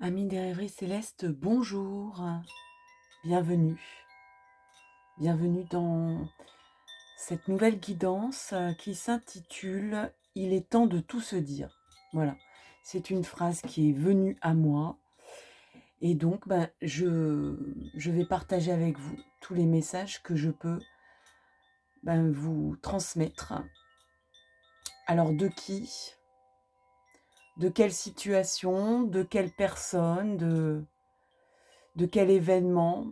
Amis des rêveries célestes, bonjour, bienvenue. Bienvenue dans cette nouvelle guidance qui s'intitule « Il est temps de tout se dire ». Voilà, c'est une phrase qui est venue à moi et donc je vais partager avec vous tous les messages que je peux vous transmettre. Alors de qui ? De quelle situation ? De quelle personne ? De quel événement ?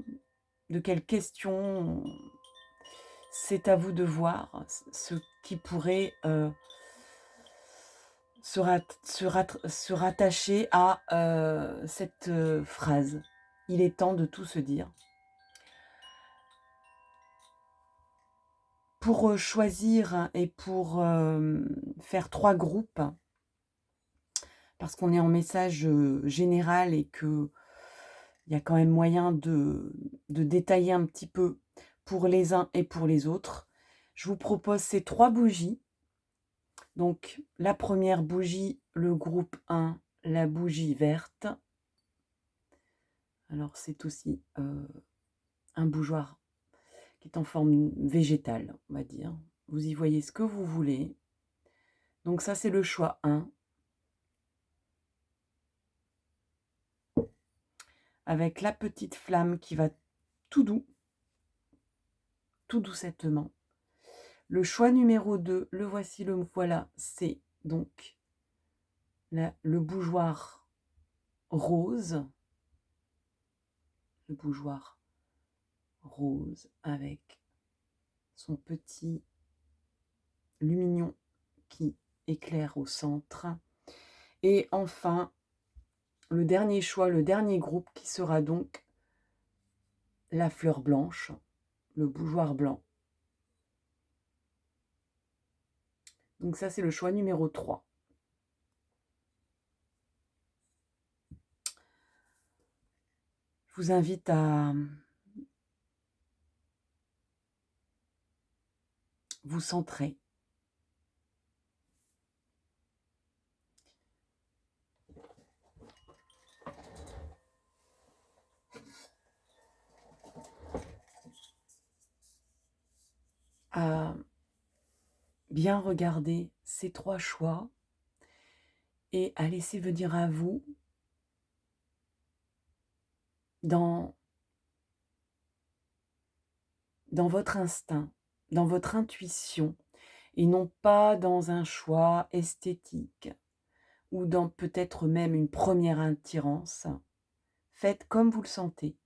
De quelle question? C'est à vous de voir ce qui pourrait se rattacher à cette phrase. Il est temps de tout se dire. Pour choisir et pour faire 3 groupes, parce qu'on est en message général et qu'il y a quand même moyen de détailler un petit peu pour les uns et pour les autres, je vous propose ces 3 bougies. Donc, la première bougie, le groupe 1, la bougie verte. Alors, c'est aussi un bougeoir qui est en forme végétale, on va dire. Vous y voyez ce que vous voulez. Donc, ça, c'est le choix 1. Avec la petite flamme qui va tout doucettement. Le choix numéro 2, le voici, le voilà, c'est donc le bougeoir rose. Le bougeoir rose avec son petit lumignon qui éclaire au centre. Et enfin, le dernier choix, le dernier groupe qui sera donc la fleur blanche, le bougeoir blanc. Donc ça, c'est le choix numéro 3. Je vous invite à vous centrer. À bien regarder ces 3 choix et à laisser venir à vous dans votre instinct, dans votre intuition, et non pas dans un choix esthétique ou dans peut-être même une première attirance. Faites comme vous le sentez.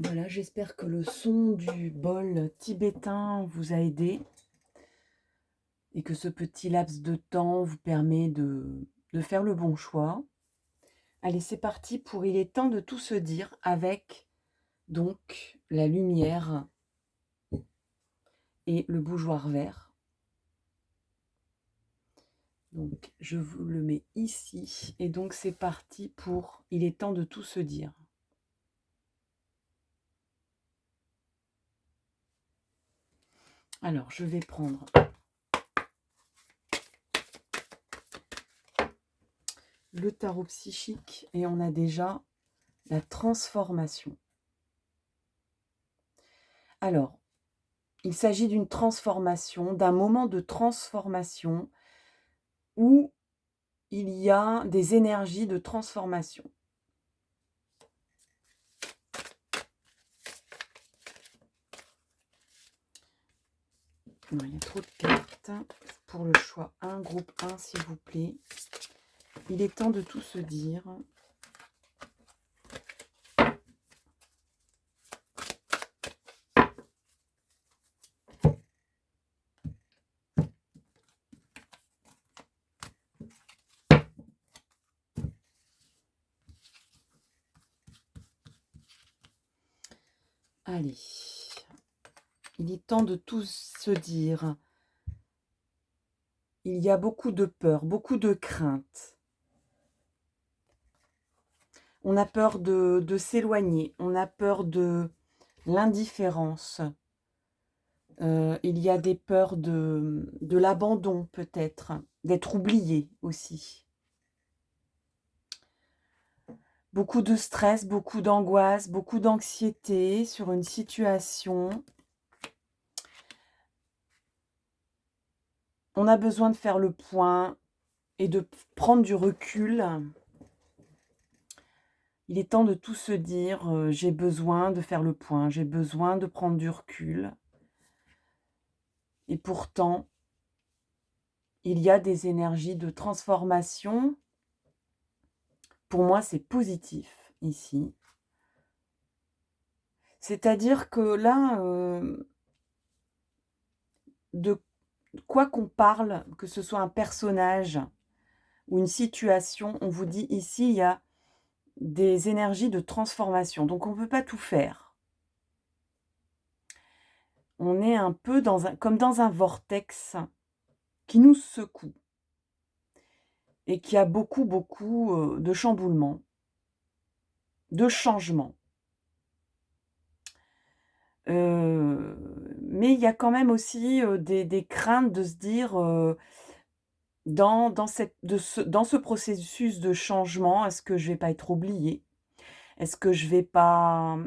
Voilà, j'espère que le son du bol tibétain vous a aidé et que ce petit laps de temps vous permet de faire le bon choix. Allez, c'est parti pour Il est temps de tout se dire avec donc la lumière et le bougeoir vert. Donc, je vous le mets ici. Et donc, c'est parti pour Il est temps de tout se dire. Alors, je vais prendre le tarot psychique et on a déjà la transformation. Alors, il s'agit d'une transformation, d'un moment de transformation où il y a des énergies de transformation. Non, il y a trop de cartes. Pour le choix 1, groupe 1, s'il vous plaît. Il est temps de tout se dire. Allez, il est temps de tout se dire. Il y a beaucoup de peur, beaucoup de crainte. On a peur de s'éloigner, on a peur de l'indifférence. Il y a des peurs de l'abandon peut-être, d'être oublié aussi. Beaucoup de stress, beaucoup d'angoisse, beaucoup d'anxiété sur une situation. On a besoin de faire le point et de prendre du recul. Il est temps de tout se dire, j'ai besoin de faire le point, j'ai besoin de prendre du recul. Et pourtant, il y a des énergies de transformation. Pour moi, c'est positif ici. C'est-à-dire que là, de quoi qu'on parle, que ce soit un personnage ou une situation, on vous dit ici, il y a des énergies de transformation. Donc on ne peut pas tout faire. On est un peu comme dans un vortex qui nous secoue et qui a beaucoup, beaucoup de chamboulements, de changements. Mais il y a quand même aussi des craintes de se dire, dans ce processus de changement, est-ce que je vais pas être oubliée? Est-ce que je vais pas,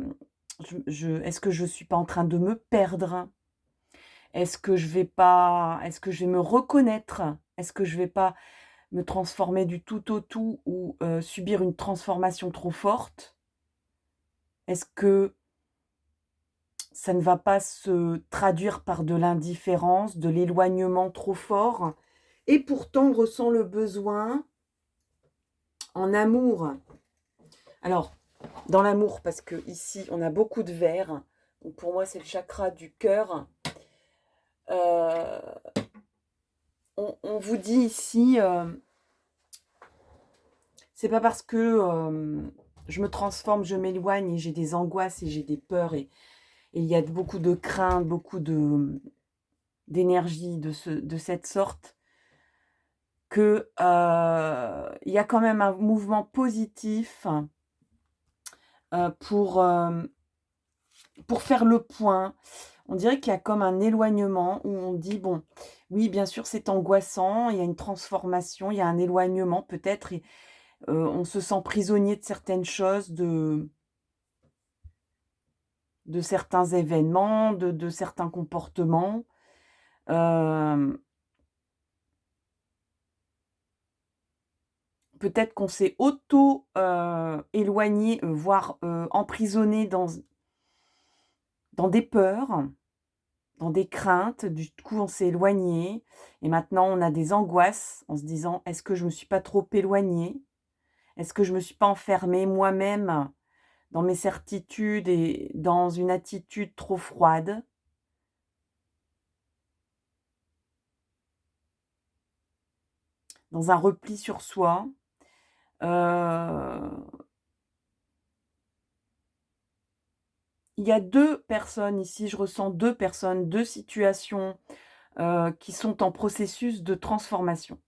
est-ce que je suis pas en train de me perdre? Est-ce que je vais me reconnaître? Est-ce que je vais pas me transformer du tout au tout ou subir une transformation trop forte? Est-ce que ça ne va pas se traduire par de l'indifférence, de l'éloignement trop fort? Et pourtant, on ressent le besoin en amour. Alors, dans l'amour, parce que ici, on a beaucoup de verre. Donc pour moi, c'est le chakra du cœur. Euh, on vous dit ici, c'est pas parce que je me transforme, je m'éloigne et j'ai des angoisses et j'ai des peurs et il y a beaucoup de craintes, beaucoup d'énergie de cette sorte que il y a quand même un mouvement positif pour faire le point. On dirait qu'il y a comme un éloignement où on dit, bon, oui, bien sûr, c'est angoissant, il y a une transformation, il y a un éloignement peut-être, et on se sent prisonnier de certaines choses, de certains événements, de certains comportements. Peut-être qu'on s'est éloigné, voire emprisonné dans des peurs, dans des craintes. Du coup, on s'est éloigné et maintenant on a des angoisses en se disant: «Est-ce que je me suis pas trop éloignée? Est-ce que je me suis pas enfermée moi-même dans mes certitudes et dans une attitude trop froide?» Dans un repli sur soi. Heu, il y a 2 personnes ici, je ressens 2 personnes, 2 situations, qui sont en processus de transformation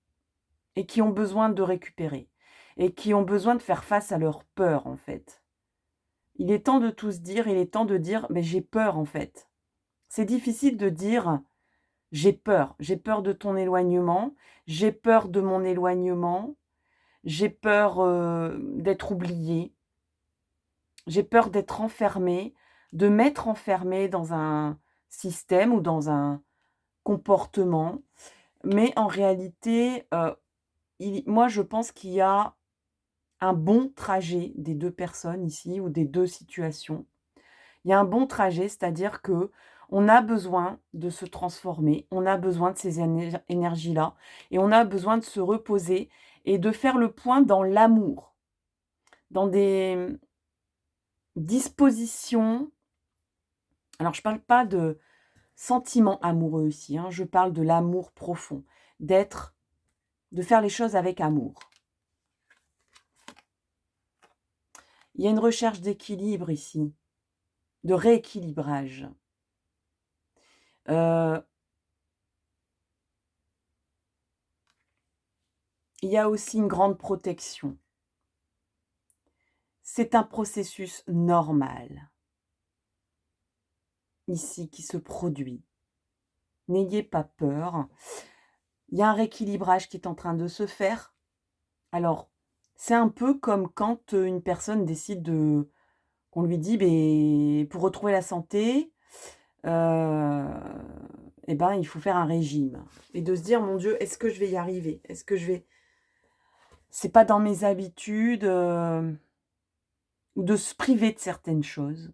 et qui ont besoin de récupérer et qui ont besoin de faire face à leur peur, en fait. Il est temps de tout se dire, il est temps de dire: «Mais j'ai peur, en fait». C'est difficile de dire: j'ai peur de ton éloignement, j'ai peur de mon éloignement, j'ai peur, d'être oubliée, j'ai peur d'être enfermée, de m'être enfermée dans un système ou dans un comportement». Mais en réalité, moi je pense qu'il y a un bon trajet des 2 personnes ici ou des 2 situations. Il y a un bon trajet, c'est-à-dire que on a besoin de se transformer, on a besoin de ces énergies-là et on a besoin de se reposer et de faire le point dans l'amour, dans des dispositions. Alors je parle pas de sentiments amoureux ici, hein, je parle de l'amour profond, de faire les choses avec amour. Il y a une recherche d'équilibre ici. de rééquilibrage. Heu, il y a aussi une grande protection. C'est un processus normal, ici, qui se produit. N'ayez pas peur. Il y a un rééquilibrage qui est en train de se faire. Alors, c'est un peu comme quand, une personne décide de qu'on lui dit: «Beh, pour retrouver la santé, heu et ben, il faut faire un régime» et de se dire: «Mon Dieu, est-ce que je vais y arriver? Est-ce que je vais» c'est pas dans mes habitudes, ou de se priver de certaines choses,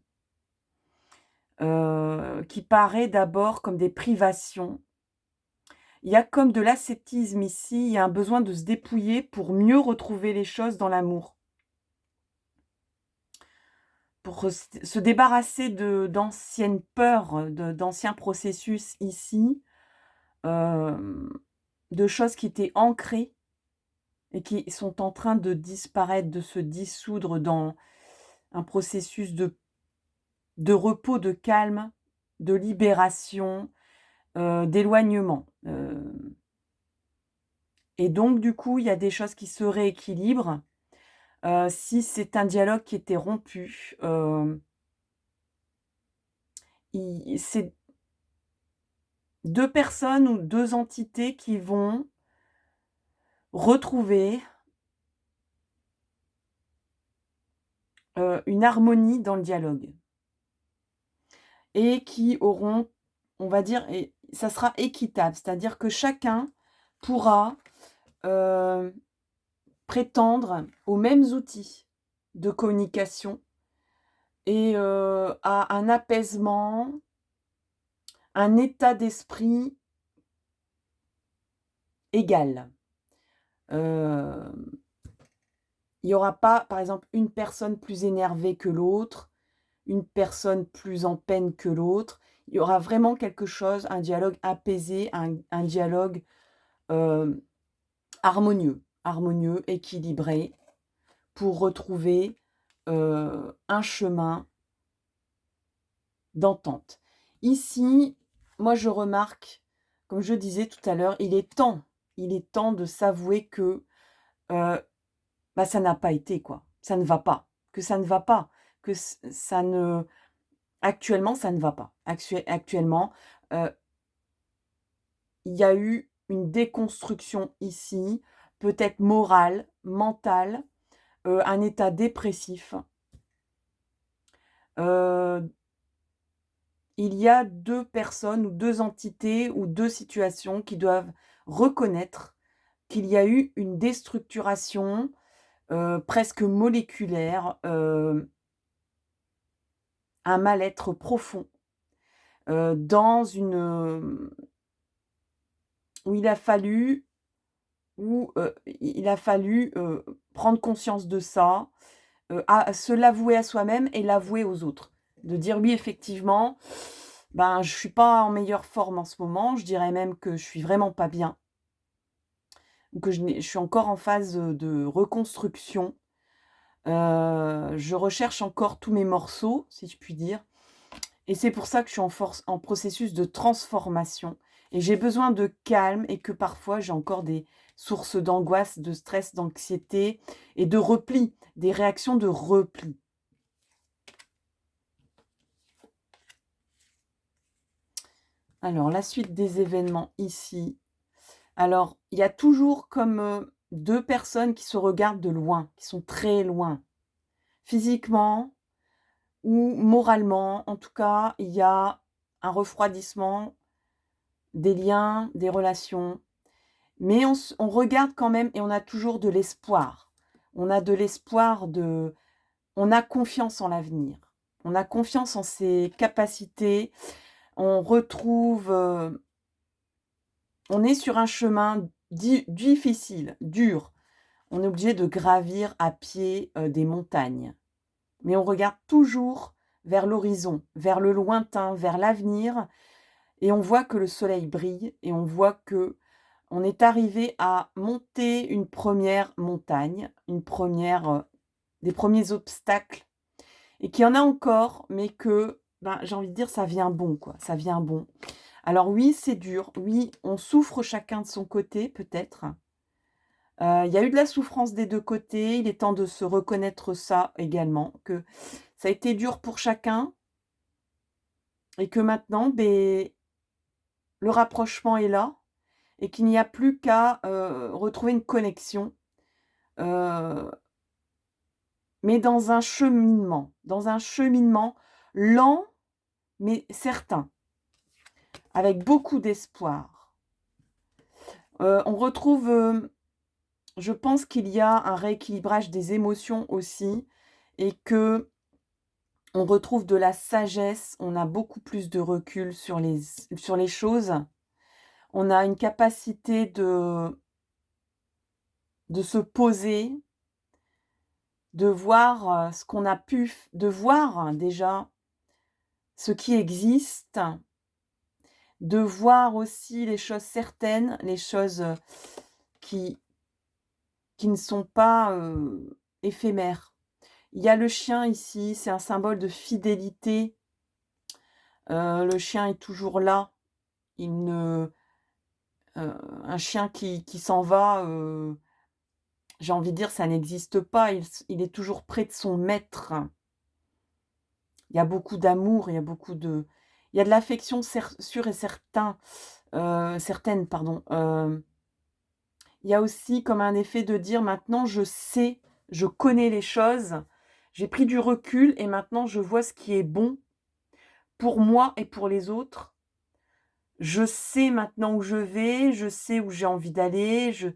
qui paraît d'abord comme des privations. Il y a comme de l'ascétisme ici, il y a un besoin de se dépouiller pour mieux retrouver les choses dans l'amour. Pour se débarrasser d'anciennes peurs, d'anciens processus ici, hem, de choses qui étaient ancrées et qui sont en train de disparaître, de se dissoudre dans un processus de repos, de calme, de libération, d'éloignement, et donc du coup, il y a des choses qui se rééquilibrent. Si c'est un dialogue qui était rompu, c'est 2 personnes ou 2 entités qui vont retrouver, une harmonie dans le dialogue et qui auront, on va dire et ça sera équitable. C'est-à-dire que chacun pourra, heu, prétendre aux mêmes outils de communication et à un apaisement, un état d'esprit égal. Hem, il y aura pas, par exemple, une personne plus énervée que l'autre, une personne plus en peine que l'autre. Il y aura vraiment quelque chose, un dialogue apaisé, un dialogue, hem, harmonieux, équilibré pour retrouver, un chemin d'entente. Ici, moi je remarque, comme je disais tout à l'heure, il est temps de s'avouer que, heu, bah, ça n'a pas été quoi. Ça ne va pas, que ça ne va pas, que ça ne actuellement ça ne va pas. Actuellement, heu, il y a eu une déconstruction ici, peut-être morale, mentale, un état dépressif. Heu, il y a 2 personnes ou 2 entités ou 2 situations qui doivent reconnaître qu'il y a eu une déstructuration, presque moléculaire, un mal-être profond, dans une, où il a fallu il a fallu, prendre conscience de ça, à se l'avouer à soi-même et l'avouer aux autres. De dire: «Oui, effectivement, ben, je suis pas en meilleure forme en ce moment, je dirais même que je suis vraiment pas bien ou que je suis encore en phase, de reconstruction. Je recherche encore tous mes morceaux, si je puis dire et c'est pour ça que je suis en processus de transformation et j'ai besoin de calme et que parfois j'ai encore des sources d'angoisse, de stress, d'anxiété et de repli, des réactions de repli. Alors la suite des événements ici. Alors, il y a toujours comme, 2 personnes qui se regardent de loin, qui sont très loin. Physiquement ou moralement, en tout cas, il y a un refroidissement des liens, des relations. Mais on regarde quand même et on a toujours de l'espoir. On a de l'espoir de on a confiance en l'avenir. On a confiance en ses capacités. On retrouve, on est sur un chemin difficile, dur. On est obligé de gravir à pied, des montagnes. Mais on regarde toujours vers l'horizon, vers le lointain, vers l'avenir et on voit que le soleil brille et on voit que on est arrivé à monter une première montagne, une première, des premiers obstacles et qu'il y en a encore, mais que ben, j'ai envie de dire, ça vient bon, quoi, ça vient bon. Alors oui, c'est dur, oui, on souffre chacun de son côté, peut-être. Il y a eu de la souffrance des 2 côtés, il est temps de se reconnaître ça également, que ça a été dur pour chacun et que maintenant, beh, le rapprochement est là et qu'il n'y a plus qu'à, retrouver une connexion, heu, mais dans un cheminement lent mais certain, avec beaucoup d'espoir. On retrouve, je pense qu'il y a un rééquilibrage des émotions aussi et que on retrouve de la sagesse, on a beaucoup plus de recul sur les choses. On a une capacité de se poser, de voir, ce qu'on a pu f de voir déjà ce qui existe, de voir aussi les choses certaines, les choses, qui ne sont pas, éphémères. Il y a le chien ici, c'est un symbole de fidélité. Le chien est toujours là. Il ne un chien qui s'en va, j'ai envie de dire, ça n'existe pas. Il est toujours près de son maître. Il y a beaucoup d'amour, il y a de l'affection sûre et certaine, pardon. Il y a aussi comme un effet de dire: «Maintenant je sais, je connais les choses, j'ai pris du recul et maintenant je vois ce qui est bon pour moi et pour les autres. Je sais maintenant où je vais, je sais où j'ai envie d'aller, je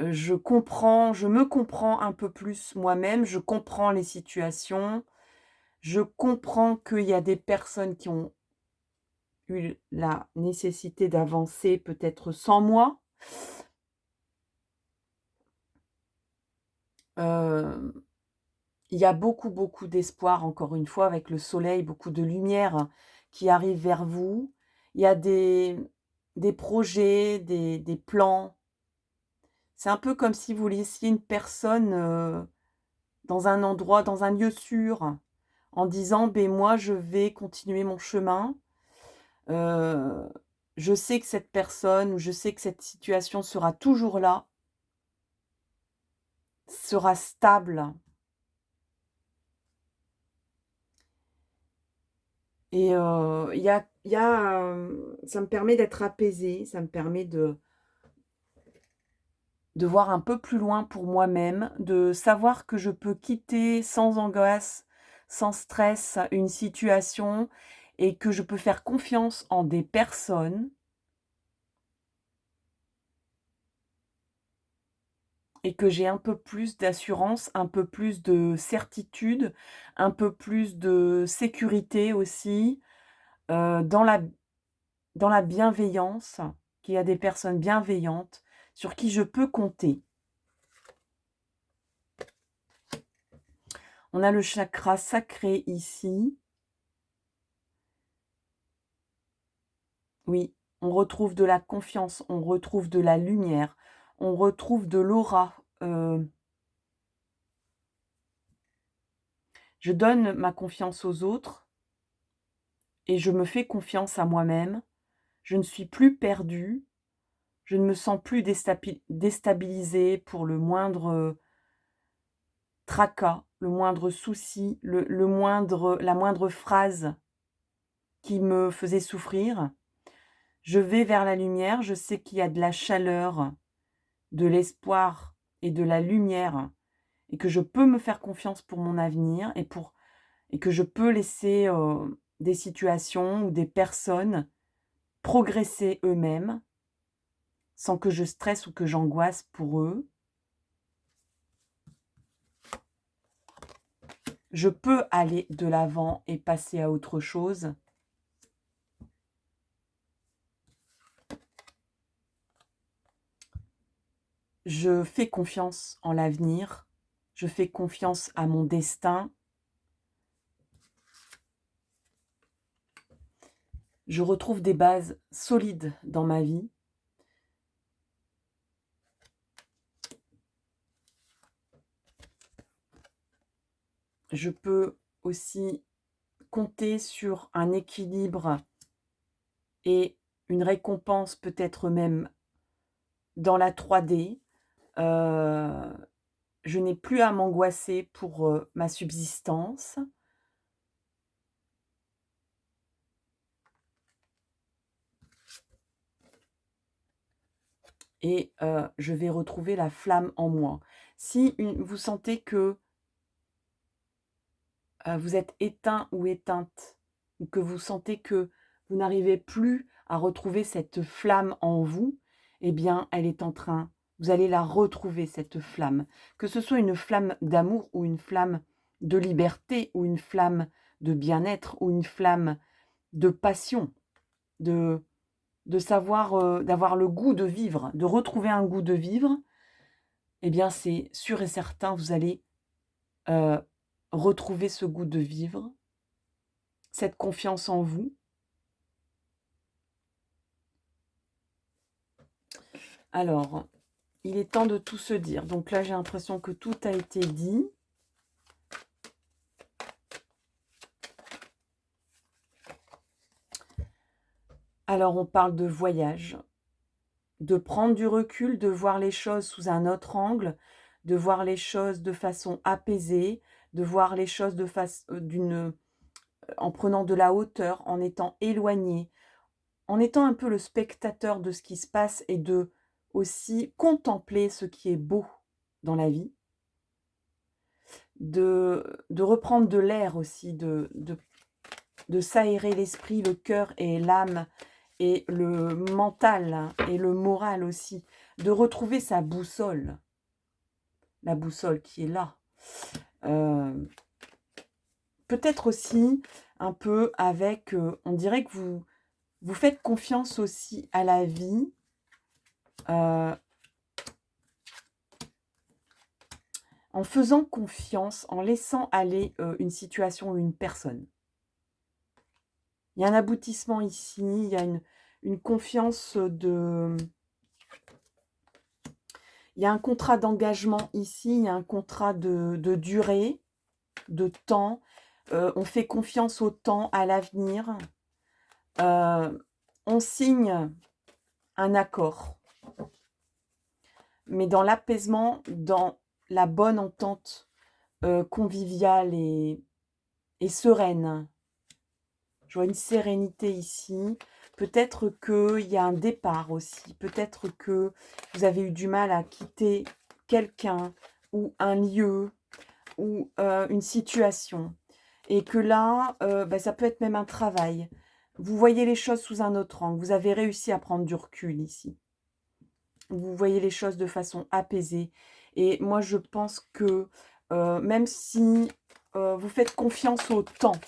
me comprends un peu plus moi-même, je comprends les situations, je comprends qu'il y a des personnes qui ont eu la nécessité d'avancer peut-être sans moi». Hem, il y a beaucoup, beaucoup d'espoir encore une fois avec le soleil, beaucoup de lumière qui arrive vers vous. Il y a des projets, des plans. C'est un peu comme si vous laissiez une personne, dans un endroit, dans un lieu sûr, en disant: ben moi, je vais continuer mon chemin. Heu, je sais que cette personne ou je sais que cette situation sera toujours là, sera stable et ça me permet d'être apaisée, ça me permet de voir un peu plus loin pour moi-même, de savoir que je peux quitter sans angoisse, sans stress, une situation et que je peux faire confiance en des personnes et que j'ai un peu plus d'assurance, un peu plus de certitude, un peu plus de sécurité aussi, dans la bienveillance, qu'il y a des personnes bienveillantes sur qui je peux compter. On a le chakra sacré ici. Oui, on retrouve de la confiance, on retrouve de la lumière, on retrouve de l'aura. Je donne ma confiance aux autres et je me fais confiance à moi-même. Je ne suis plus perdue, je ne me sens plus déstabilisée pour le moindre, tracas, le moindre souci, la moindre phrase qui me faisait souffrir. Je vais vers la lumière, je sais qu'il y a de la chaleur, de l'espoir et de la lumière et que je peux me faire confiance pour mon avenir et que je peux laisser, des situations ou des personnes progresser eux-mêmes, sans que je stresse ou que j'angoisse pour eux. Je peux aller de l'avant et passer à autre chose. Je fais confiance en l'avenir, je fais confiance à mon destin. Je retrouve des bases solides dans ma vie. Je peux aussi compter sur un équilibre et une récompense peut-être même dans la 3D. Je n'ai plus à m'angoisser pour, ma subsistance et je vais retrouver la flamme en moi. Si vous sentez que, vous êtes éteint ou éteinte, ou que vous sentez que vous n'arrivez plus à retrouver cette flamme en vous, eh bien, elle est en train vous allez la retrouver cette flamme. Que ce soit une flamme d'amour ou une flamme de liberté ou une flamme de bien-être ou une flamme de passion, de savoir, d'avoir le goût de vivre, de retrouver un goût de vivre, eh bien, c'est sûr et certain, vous allez, heu, retrouver ce goût de vivre, cette confiance en vous. Alors, il est temps de tout se dire. Donc là, j'ai l'impression que tout a été dit. Alors, on parle de voyage, de prendre du recul, de voir les choses sous un autre angle, de voir les choses de façon apaisée, de voir les choses de face en prenant de la hauteur, en étant éloigné, en étant un peu le spectateur de ce qui se passe et de aussi contempler ce qui est beau dans la vie, de reprendre de l'air aussi, de s'aérer l'esprit, le cœur et l'âme et le mental et le moral aussi, de retrouver sa boussole, la boussole qui est là. Peut-être aussi un peu avec, on dirait que vous faites confiance aussi à la vie, en faisant confiance, en laissant aller, une situation ou une personne. Il y a un aboutissement ici, il y a une confiance il y a un contrat d'engagement ici, il y a un contrat de durée, de temps. On fait confiance au temps, à l'avenir. On signe un accord, mais dans l'apaisement, dans la bonne entente conviviale et sereine. Je vois une sérénité ici. Peut-être qu'il y a un départ aussi. Peut-être que vous avez eu du mal à quitter quelqu'un ou un lieu ou une situation. Et que là, ça peut être même un travail. Vous voyez les choses sous un autre angle. Vous avez réussi à prendre du recul ici. Vous voyez les choses de façon apaisée. Et moi, je pense que même si vous faites confiance au temps,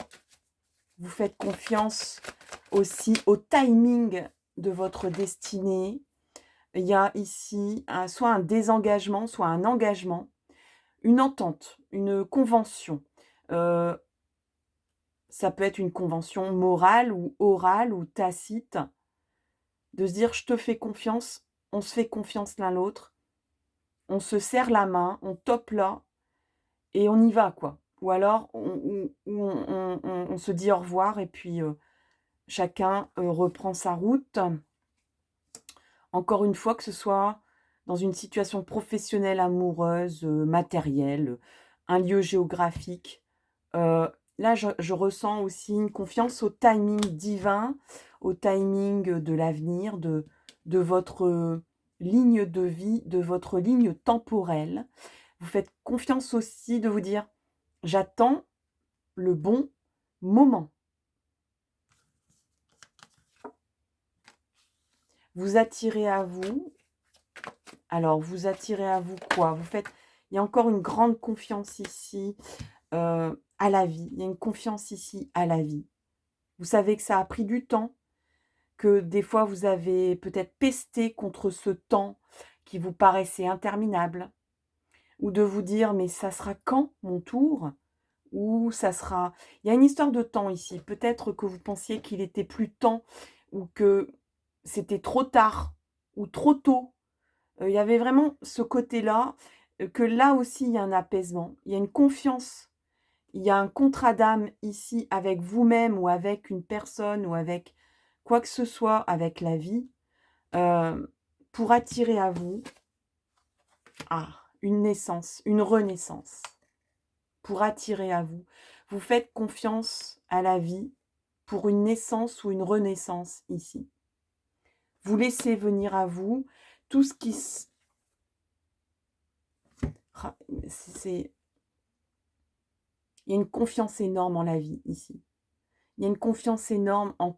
vous faites confiance aussi au timing de votre destinée, il y a ici soit un désengagement, soit un engagement, une entente, une convention. Ça peut être une convention morale ou orale ou tacite, de se dire: «Je te fais confiance, on se fait confiance l'un l'autre, on se serre la main, on tope là et on y va, quoi». Ou alors on se dit au revoir et puis, chacun, reprend sa route. Encore une fois, que ce soit dans une situation professionnelle, amoureuse, matérielle, un lieu géographique. Là, je ressens aussi une confiance au timing divin, au timing de l'avenir, de votre, ligne de vie, de votre ligne temporelle. Vous faites confiance aussi de vous dire: «J'attends le bon moment». Vous attirez à vous Alors, vous attirez à vous quoi? Il y a encore une grande confiance ici, à la vie. Il y a une confiance ici à la vie. Vous savez que ça a pris du temps, que des fois vous avez peut-être pesté contre ce temps qui vous paraissait interminable, ou de vous dire: «Mais ça sera quand mon tour?» ou ça sera il y a une histoire de temps ici. Peut-être que vous pensiez qu'il était plus temps ou que c'était trop tard ou trop tôt. Il y avait vraiment ce côté-là, que là aussi il y a un apaisement. Il y a une confiance, il y a un contrat d'âme ici avec vous-même ou avec une personne ou avec quoi que ce soit, avec la vie, pour attirer à vous une naissance, une renaissance. Pour attirer à vous. Vous faites confiance à la vie pour une naissance ou une renaissance ici. Vous laissez venir à vous tout ce qui... Il y a une confiance énorme en la vie ici. Il y a une confiance énorme en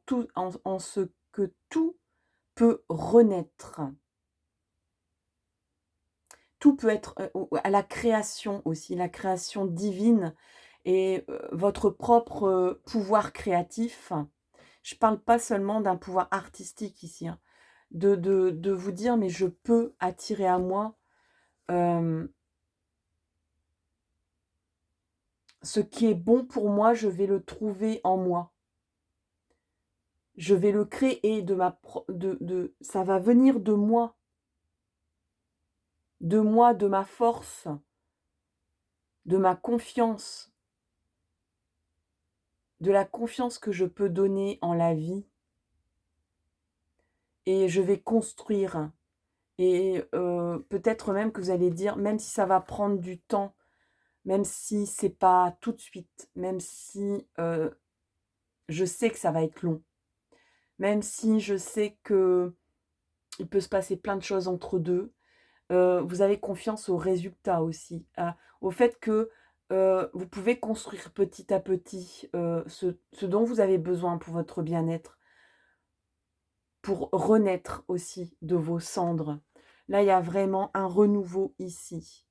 ce que tout peut renaître. Tout peut être à la création aussi, la création divine et votre propre pouvoir créatif. Je ne parle pas seulement d'un pouvoir artistique ici, hein, de vous dire, mais je peux attirer à moi ce qui est bon pour moi, je vais le trouver en moi. Je vais le créer ça va venir de moi, de ma force, de ma confiance, de la confiance que je peux donner en la vie. Et je vais construire. Et peut-être même que vous allez dire, même si ça va prendre du temps, même si c'est pas tout de suite, même si je sais que ça va être long, même si je sais que il peut se passer plein de choses entre deux, vous avez confiance au résultat aussi, au fait que vous pouvez construire petit à petit ce dont vous avez besoin pour votre bien-être, pour renaître aussi de vos cendres. Là, il y a vraiment un renouveau ici.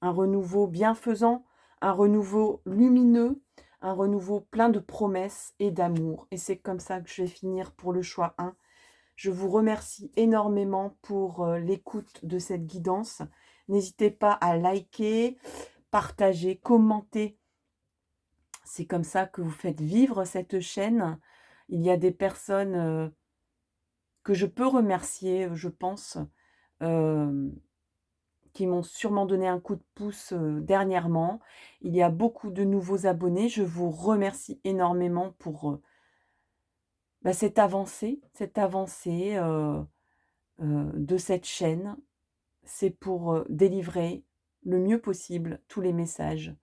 Un renouveau bienfaisant, un renouveau lumineux, un renouveau plein de promesses et d'amour. Et c'est comme ça que je vais finir pour le choix 1. Je vous remercie énormément pour l'écoute de cette guidance. N'hésitez pas à liker, partager, commenter. C'est comme ça que vous faites vivre cette chaîne. Il y a des personnes que je peux remercier, je pense, qui m'ont sûrement donné un coup de pouce dernièrement. Il y a beaucoup de nouveaux abonnés. Je vous remercie énormément pour cette avancée de cette chaîne. C'est pour délivrer le mieux possible tous les messages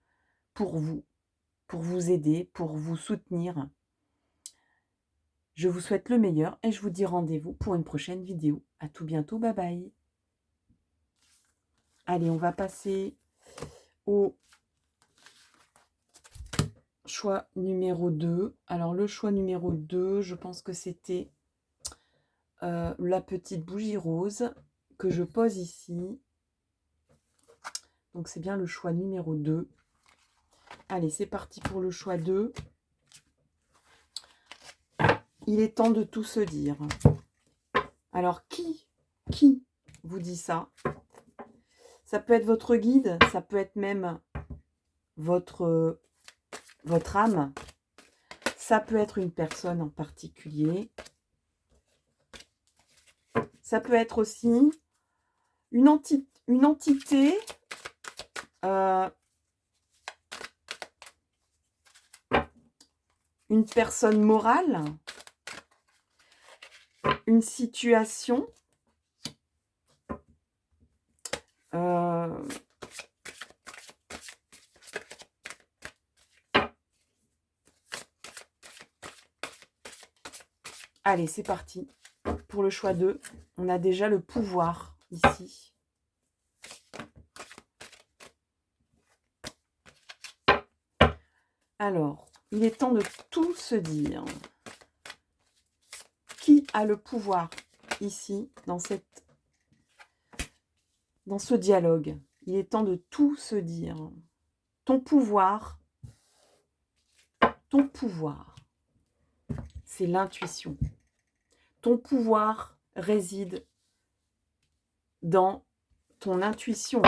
pour vous aider, pour vous soutenir. Je vous souhaite le meilleur et je vous dis rendez-vous pour une prochaine vidéo. À tout bientôt, bye bye. Allez, on va passer au choix numéro 2. Alors, le choix numéro 2, je pense que c'était la petite bougie rose que je pose ici. Donc, c'est bien le choix numéro 2. Allez, c'est parti pour le choix 2. Il est temps de tout se dire. Alors, qui vous dit ça? Ça peut être votre guide, ça peut être même votre âme. Ça peut être une personne en particulier. Ça peut être aussi une entité une personne morale, une situation, allez, c'est parti. Pour le choix 2, on a déjà le pouvoir ici. Alors, il est temps de tout se dire. Qui a le pouvoir ici, dans ce dialogue? Il est temps de tout se dire. Ton pouvoir, c'est l'intuition. Ton pouvoir réside dans ton intuition.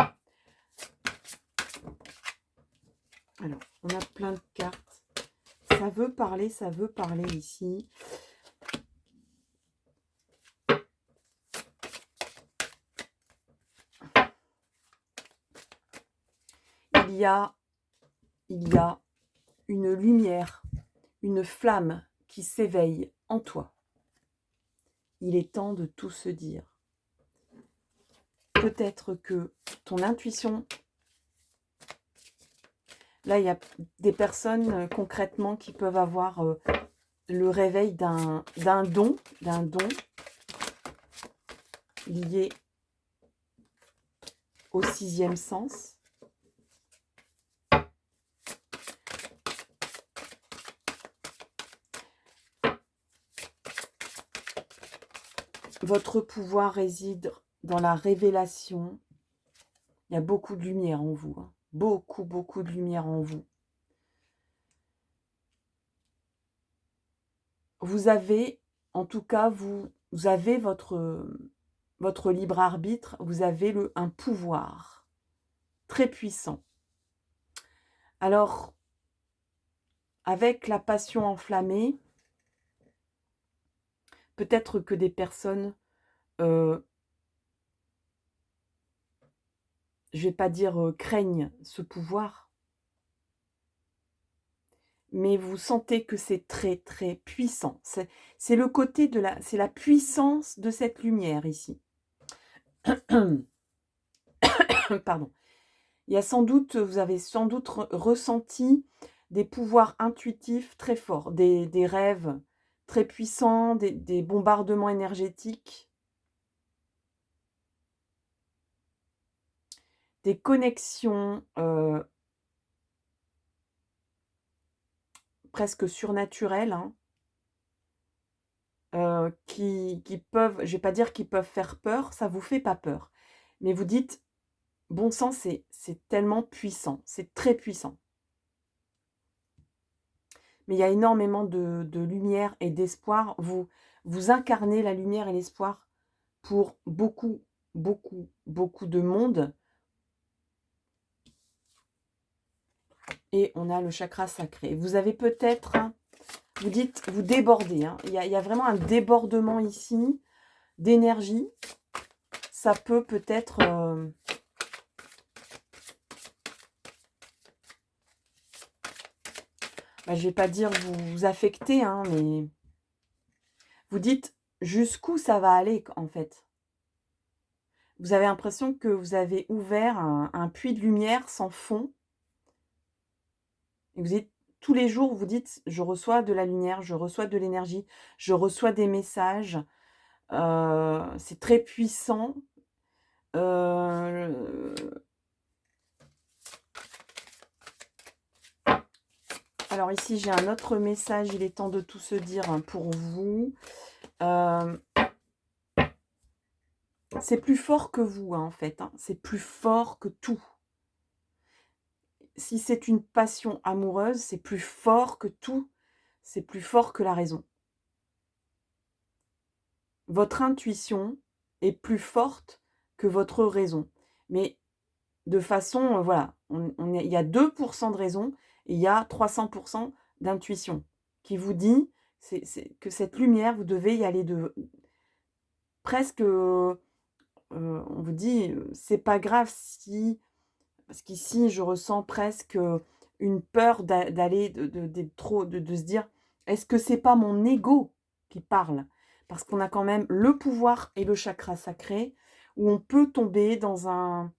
Alors, on a plein de cartes. Ça veut parler ici. Il y a une lumière, une flamme qui s'éveille en toi. Il est temps de tout se dire. Peut-être que ton intuition... Là, il y a des personnes concrètement qui peuvent avoir le réveil d'un don lié au 6e sens. Votre pouvoir réside dans la révélation. Il y a beaucoup de lumière en vous. Hein. Beaucoup de lumière en vous. Vous avez, en tout cas, vous avez votre libre arbitre. Vous avez un pouvoir très puissant. Alors, avec la passion enflammée, peut-être que des personnes, je ne vais pas dire craignent ce pouvoir, mais vous sentez que c'est très puissant. C'est le côté de c'est la puissance de cette lumière ici. Pardon. Il y a sans doute, vous avez sans doute ressenti des pouvoirs intuitifs très forts, des rêves très puissants, des bombardements énergétiques, des connexions presque surnaturelles, hein, qui peuvent, je ne vais pas dire qu'ils peuvent faire peur, ça ne vous fait pas peur. Mais vous dites, bon sang, c'est tellement puissant, c'est très puissant. Mais il y a énormément de lumière et d'espoir. Vous incarnez la lumière et l'espoir pour beaucoup de monde. Et on a le chakra sacré. Vous avez peut-être, vous dites, vous débordez. Hein. Il y a vraiment un débordement ici d'énergie. Ça peut peut-être... je ne vais pas dire vous affecter, hein, mais vous dites jusqu'où ça va aller en fait. Vous avez l'impression que vous avez ouvert un puits de lumière sans fond. Et vous dites, tous les jours, vous dites, je reçois de la lumière, je reçois de l'énergie, je reçois des messages. C'est très puissant. Alors ici, j'ai un autre message. Il est temps de tout se dire pour vous. C'est plus fort que vous, hein, en fait. Hein. C'est plus fort que tout. Si c'est une passion amoureuse, c'est plus fort que tout. C'est plus fort que la raison. Votre intuition est plus forte que votre raison. Mais de façon, voilà, il y a 2% de raison et il y a 300% d'intuition qui vous dit que cette lumière, vous devez y aller de presque, on vous dit, c'est pas grave si, parce qu'ici je ressens presque une peur d'aller, de se dire, est-ce que c'est pas mon ego qui parle? Parce qu'on a quand même le pouvoir et le chakra sacré, où on peut tomber dans un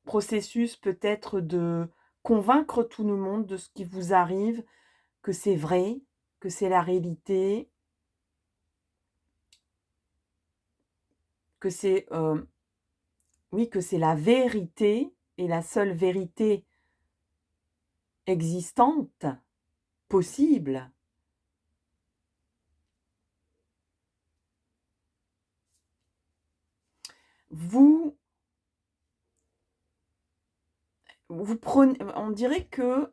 processus peut-être de convaincre tout le monde de ce qui vous arrive, que c'est vrai, que c'est la réalité, que c'est oui, que c'est la vérité et la seule vérité existante, possible. Vous prenez, on dirait que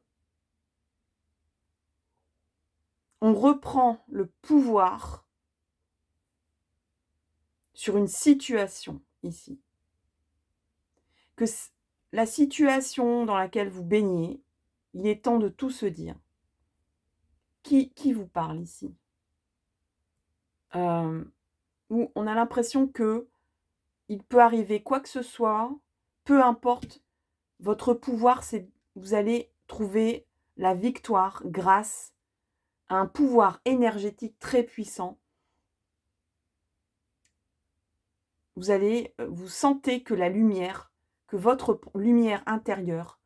on reprend le pouvoir sur une situation ici. Que la situation dans laquelle vous baignez, il est temps de tout se dire. Qui vous parle ici? Où on a l'impression que il peut arriver quoi que ce soit, peu importe, votre pouvoir, c'est vous allez trouver la victoire grâce à un pouvoir énergétique très puissant. Vous sentez que la lumière, que votre lumière intérieure,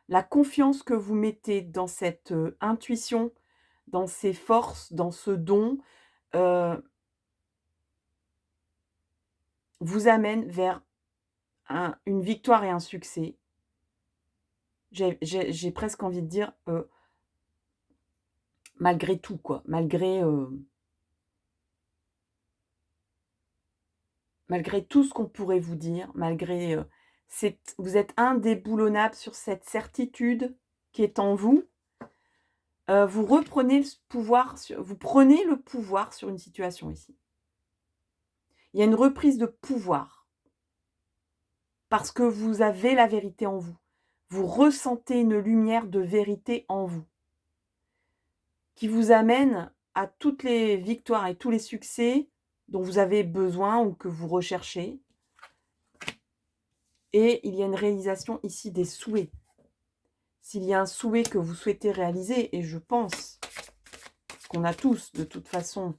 la confiance que vous mettez dans cette intuition, dans ces forces, dans ce don, vous amène vers une victoire et un succès. J'ai presque envie de dire, malgré tout quoi, malgré tout ce qu'on pourrait vous dire, malgré, vous êtes indéboulonnable sur cette certitude qui est en vous. Vous prenez le pouvoir sur une situation ici. Il y a une reprise de pouvoir. Parce que vous avez la vérité en vous. Vous ressentez une lumière de vérité en vous. Qui vous amène à toutes les victoires et tous les succès dont vous avez besoin ou que vous recherchez. Et il y a une réalisation ici des souhaits. S'il y a un souhait que vous souhaitez réaliser, et je pense qu'on a tous de toute façon,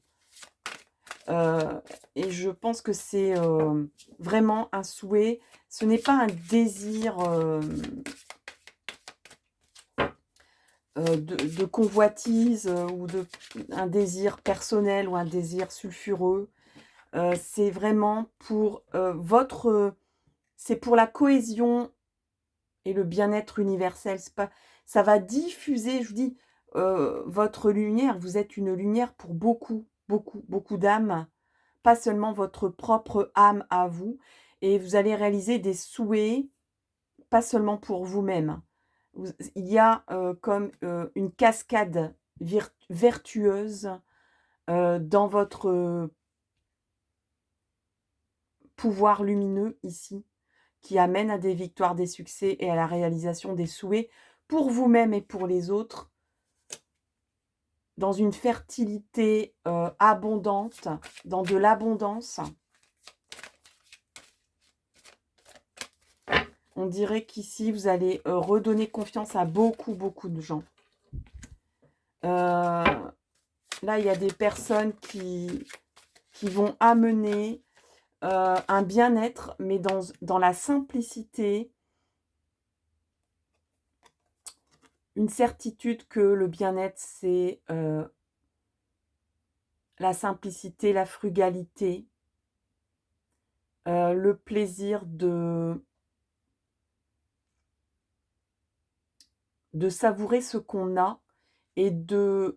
et je pense que c'est vraiment un souhait, ce n'est pas un désir de convoitise ou un désir personnel ou un désir sulfureux. C'est vraiment pour c'est pour la cohésion et le bien-être universel. Ça va diffuser, je vous dis, votre lumière. Vous êtes une lumière pour beaucoup, beaucoup, beaucoup d'âmes, pas seulement votre propre âme à vous. Et vous allez réaliser des souhaits, pas seulement pour vous-même. Il y a comme une cascade vertueuse dans votre pouvoir lumineux ici, qui amène à des victoires, des succès et à la réalisation des souhaits pour vous-même et pour les autres, dans une fertilité abondante, dans de l'abondance. On dirait qu'ici, vous allez redonner confiance à beaucoup, beaucoup de gens. Là, il y a des personnes qui vont amener un bien-être, mais dans la simplicité, une certitude que le bien-être, c'est la simplicité, la frugalité, le plaisir de savourer ce qu'on a et il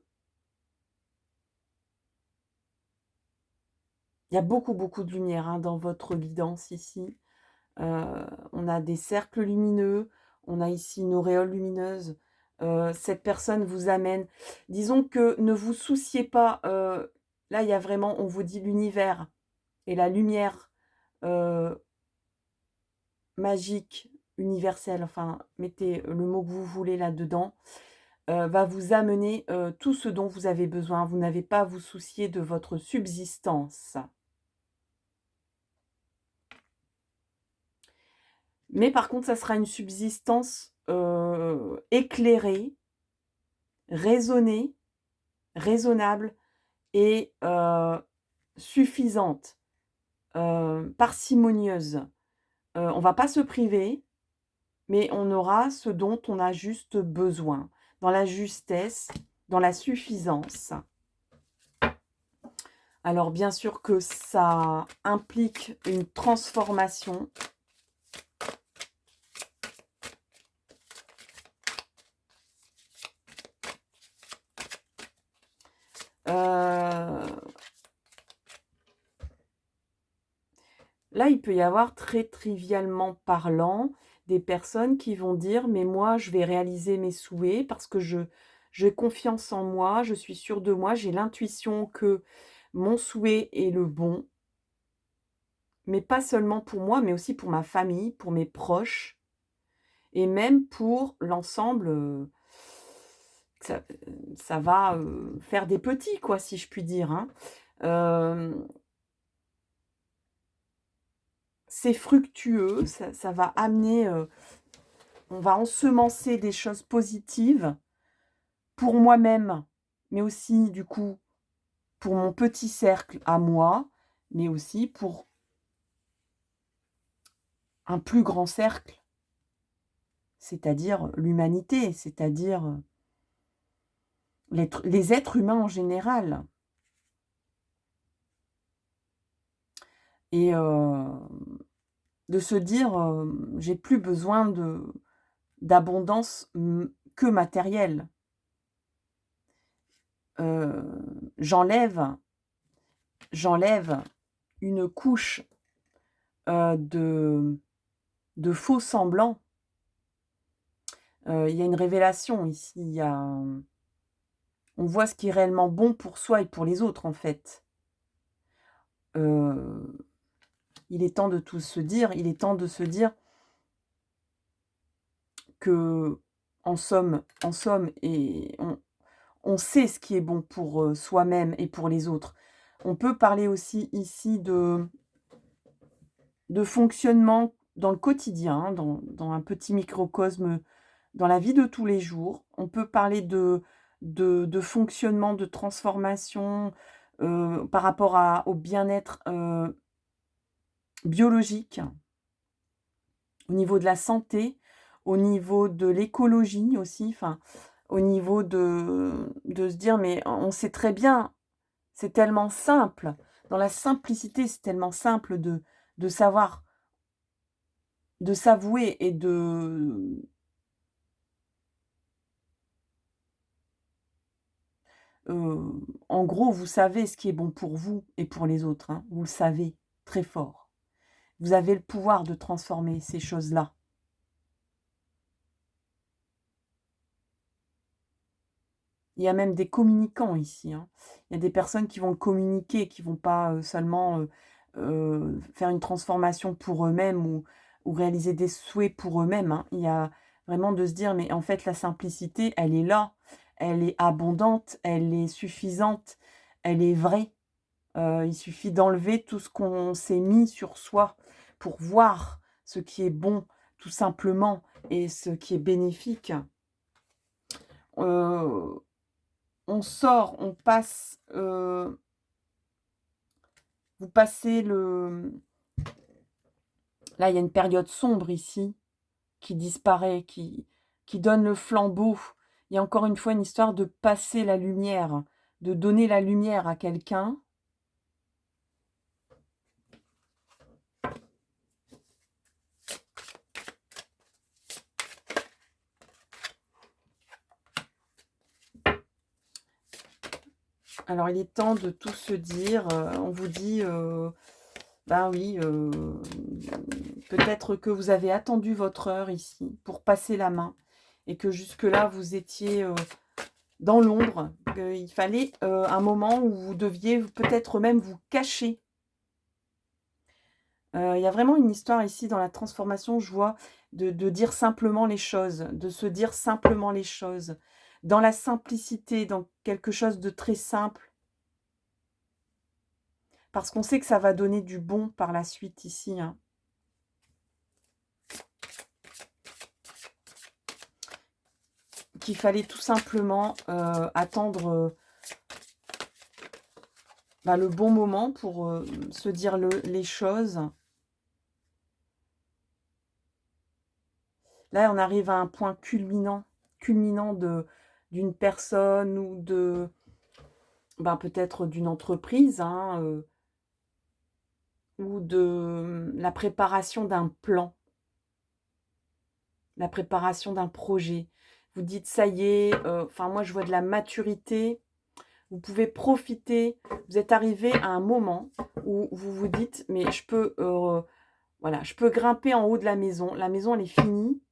y a beaucoup, beaucoup de lumière hein, dans votre guidance ici. On a des cercles lumineux, on a ici une auréole lumineuse. Cette personne vous amène. Disons que ne vous souciez pas. Là, il y a vraiment, on vous dit l'univers et la lumière magique, universelle, enfin, mettez le mot que vous voulez là-dedans, va vous amener tout ce dont vous avez besoin. Vous n'avez pas à vous soucier de votre subsistance. Mais par contre, ça sera une subsistance éclairée, raisonnée, raisonnable et suffisante, parcimonieuse. On va pas se priver, mais on aura ce dont on a juste besoin, dans la justesse, dans la suffisance. Alors bien sûr que ça implique une transformation. Là, il peut y avoir très trivialement parlant des personnes qui vont dire « mais moi, je vais réaliser mes souhaits parce que j'ai confiance en moi, je suis sûre de moi, j'ai l'intuition que mon souhait est le bon. » Mais pas seulement pour moi, mais aussi pour ma famille, pour mes proches et même pour l'ensemble, ça va faire des petits, quoi, si je puis dire, hein. C'est fructueux, ça va amener on va ensemencer des choses positives pour moi-même, mais aussi du coup pour mon petit cercle à moi, mais aussi pour un plus grand cercle, c'est-à-dire l'humanité, c'est-à-dire les êtres humains en général. Et de se dire, j'ai plus besoin d'abondance que matérielle. J'enlève une couche de faux semblants. Il y a une révélation ici, on voit ce qui est réellement bon pour soi et pour les autres, en fait. Il est temps de tout se dire, il est temps de se dire que, en somme et on sait ce qui est bon pour, soi-même et pour les autres. On peut parler aussi ici de fonctionnement dans le quotidien, hein, dans un petit microcosme, dans la vie de tous les jours. On peut parler de fonctionnement, de transformation, par rapport au bien-être, biologique, au niveau de la santé, au niveau de l'écologie aussi, enfin, au niveau de se dire: «Mais on sait très bien, c'est tellement simple». Dans la simplicité, c'est tellement simple de savoir, de s'avouer et en gros, vous savez ce qui est bon pour vous et pour les autres, hein. Vous le savez très fort. Vous avez le pouvoir de transformer ces choses-là. Il y a même des communicants ici, hein. Il y a des personnes qui vont communiquer, qui vont pas, seulement, faire une transformation pour eux-mêmes ou réaliser des souhaits pour eux-mêmes, hein. Il y a vraiment de se dire: «Mais en fait, la simplicité, elle est là, elle est abondante, elle est suffisante, elle est vraie». Il suffit d'enlever tout ce qu'on s'est mis sur soi pour voir ce qui est bon, tout simplement, et ce qui est bénéfique. Heu, on sort, on passe, vous passez là, il y a une période sombre ici qui disparaît, qui donne le flambeau. Il y a encore une fois une histoire de passer la lumière, de donner la lumière à quelqu'un. Alors il est temps de tout se dire, on vous dit, ben oui, peut-être que vous avez attendu votre heure ici pour passer la main et que jusque-là vous étiez, dans l'ombre, qu'il fallait, un moment où vous deviez peut-être même vous cacher. Il y a vraiment une histoire ici dans la transformation, je vois, de dire simplement les choses, de se dire simplement les choses, dans la simplicité, dans quelque chose de très simple, parce qu'on sait que ça va donner du bon par la suite ici, hein. Qu'il fallait tout simplement, attendre, bah, le bon moment pour, se dire les choses. Là, on arrive à un point culminant d'une personne ou ben, peut-être d'une entreprise, hein, ou de la préparation d'un plan, la préparation d'un projet. Vous dites: «Ça y est», enfin moi je vois de la maturité, vous pouvez profiter, vous êtes arrivé à un moment où vous vous dites: «Mais je peux, voilà, je peux grimper en haut de la maison elle est finie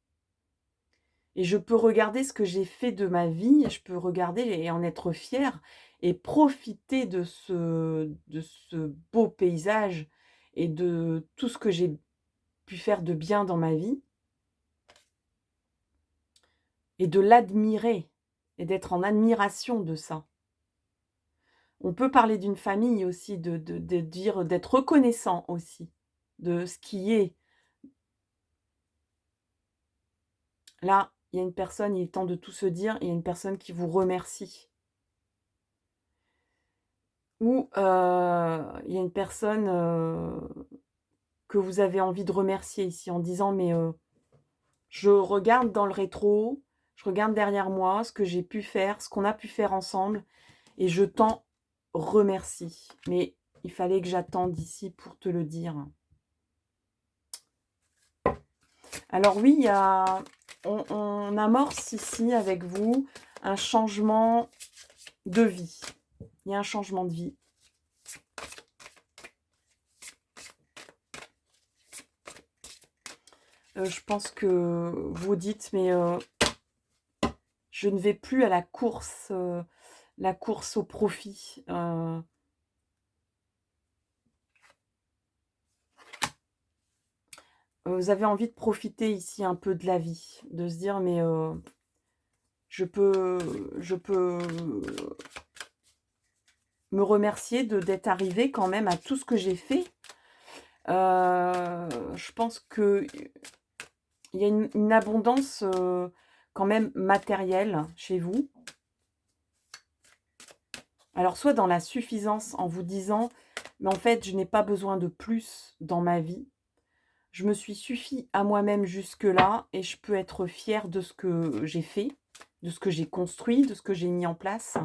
et je peux regarder ce que j'ai fait de ma vie, je peux regarder et en être fière et profiter de ce beau paysage et de tout ce que j'ai pu faire de bien dans ma vie et de l'admirer et d'être en admiration de ça». On peut parler d'une famille aussi, de dire d'être reconnaissant aussi de ce qui est Là, il y a une personne, il est temps de tout se dire, il y a une personne qui vous remercie. Ou, il y a une personne, que vous avez envie de remercier ici en disant: «Mais, je regarde dans le rétro, je regarde derrière moi ce que j'ai pu faire, ce qu'on a pu faire ensemble et je t'en remercie. Mais il fallait que j'attende ici pour te le dire». Alors oui, il y a on amorce ici avec vous un changement de vie. Il y a un changement de vie. Je pense que vous dites: «Mais, je ne vais plus à la course au profit». Vous avez envie de profiter ici un peu de la vie, de se dire: «Mais, je peux me remercier d'être arrivé quand même à tout ce que j'ai fait». Je pense qu'il y a une abondance, quand même matérielle chez vous. Alors soit dans la suffisance en vous disant: «Mais en fait, je n'ai pas besoin de plus dans ma vie. Je me suis suffi à moi-même jusque-là et je peux être fière de ce que j'ai fait, de ce que j'ai construit, de ce que j'ai mis en place.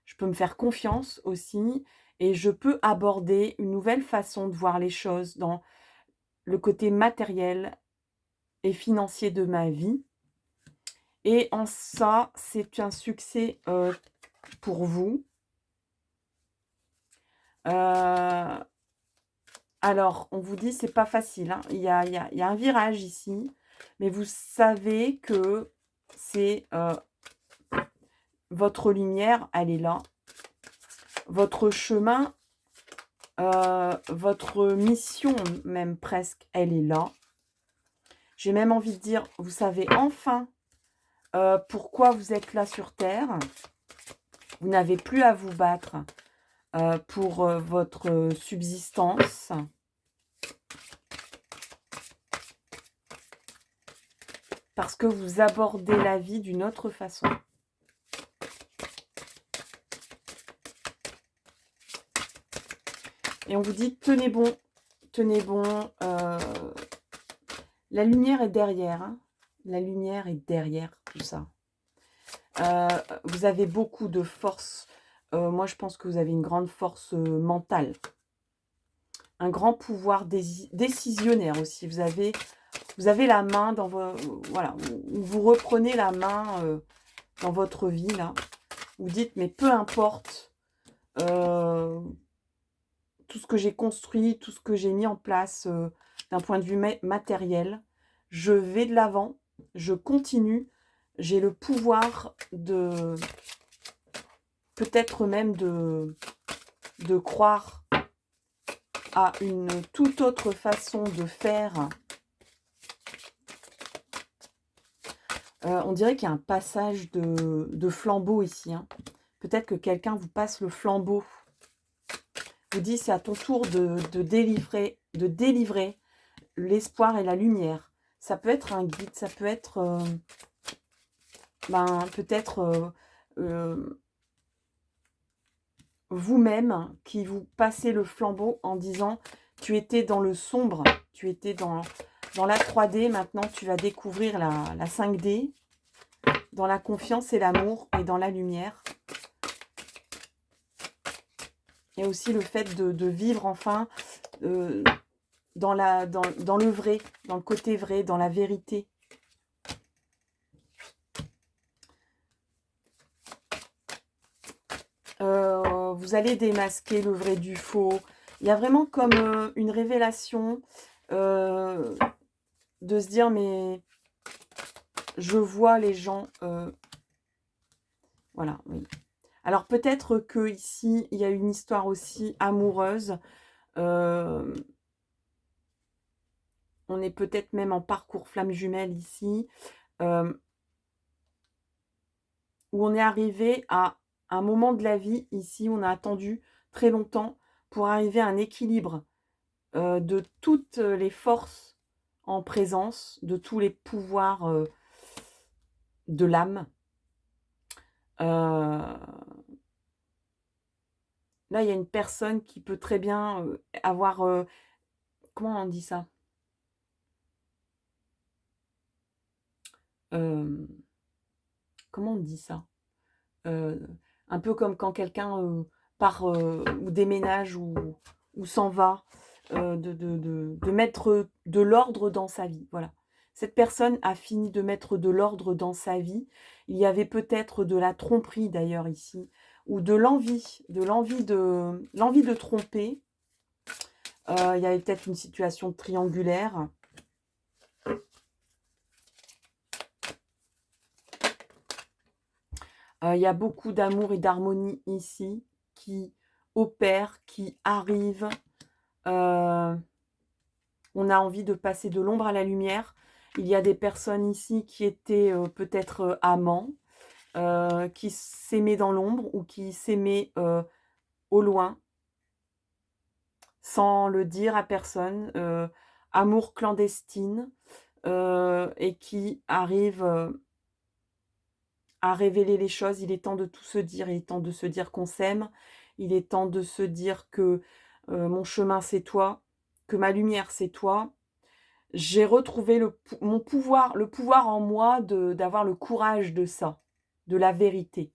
Je peux me faire confiance aussi et je peux aborder une nouvelle façon de voir les choses dans le côté matériel et financier de ma vie et en ça, c'est un succès, pour vous». Heu, alors on vous dit: «C'est pas facile, hein». Il y a un virage ici, mais vous savez que c'est, votre lumière, elle est là. Votre chemin, votre mission même presque, elle est là. J'ai même envie de dire, vous savez enfin, pourquoi vous êtes là sur terre. Vous n'avez plus à vous battre, pour, votre subsistance. Parce que vous abordez la vie d'une autre façon. Et on vous dit: «Tenez bon, tenez bon, la lumière est derrière, hein». La lumière est derrière tout ça. Vous avez beaucoup de force. Moi, je pense que vous avez une grande force, mentale. Un grand pouvoir décisionnaire aussi. Vous avez la main dans vos... Voilà, vous reprenez la main, dans votre vie, là. Vous dites: «Mais peu importe, heu, tout ce que j'ai construit, tout ce que j'ai mis en place, d'un point de vue matériel, je vais de l'avant, je continue, j'ai le pouvoir de peut-être même de croire à une toute autre façon de faire». On dirait qu'il y a un passage de flambeau ici, hein. Peut-être que quelqu'un vous passe le flambeau. Vous dit: «C'est à ton tour de délivrer l'espoir et la lumière». Ça peut être un guide, ça peut être, peut-être, vous-même qui vous passez le flambeau en disant: «Tu étais dans le sombre, tu étais dans la 3D, maintenant tu vas découvrir la 5D, dans la confiance et l'amour et dans la lumière». Et aussi le fait de vivre enfin, dans le vrai, dans le côté vrai, dans la vérité. Vous allez démasquer le vrai du faux. Il y a vraiment comme, une révélation, heu, de se dire: «Mais je vois les gens», voilà, oui. Alors peut-être que ici il y a une histoire aussi amoureuse, hem, on est peut-être même en parcours flamme jumelle ici, hem, où on est arrivé à un moment de la vie ici, on a attendu très longtemps pour arriver à un équilibre, de toutes les forces en présence, de tous les pouvoirs, de l'âme. Là, il y a une personne qui peut très bien, avoir, comment on dit ça? Hem, Comment on dit ça? Heu, un peu comme quand quelqu'un, part, ou déménage ou s'en va, de mettre, de l'ordre dans sa vie, voilà. Cette personne a fini de mettre de l'ordre dans sa vie. Il y avait peut-être de la tromperie d'ailleurs ici ou de l'envie de tromper. Il y avait peut-être une situation triangulaire. Il y a beaucoup d'amour et d'harmonie ici qui opère, qui arrive. Heu, on a envie de passer de l'ombre à la lumière. Il y a des personnes ici qui étaient, peut-être, amants, qui s'aimaient dans l'ombre ou qui s'aimaient, au loin, sans le dire à personne, amour clandestine, et qui arrivent, à révéler les choses. Il est temps de tout se dire, il est temps de se dire qu'on s'aime, il est temps de se dire que, mon chemin c'est toi, que ma lumière c'est toi. J'ai retrouvé le pouvoir en moi d'avoir le courage de ça, de la vérité,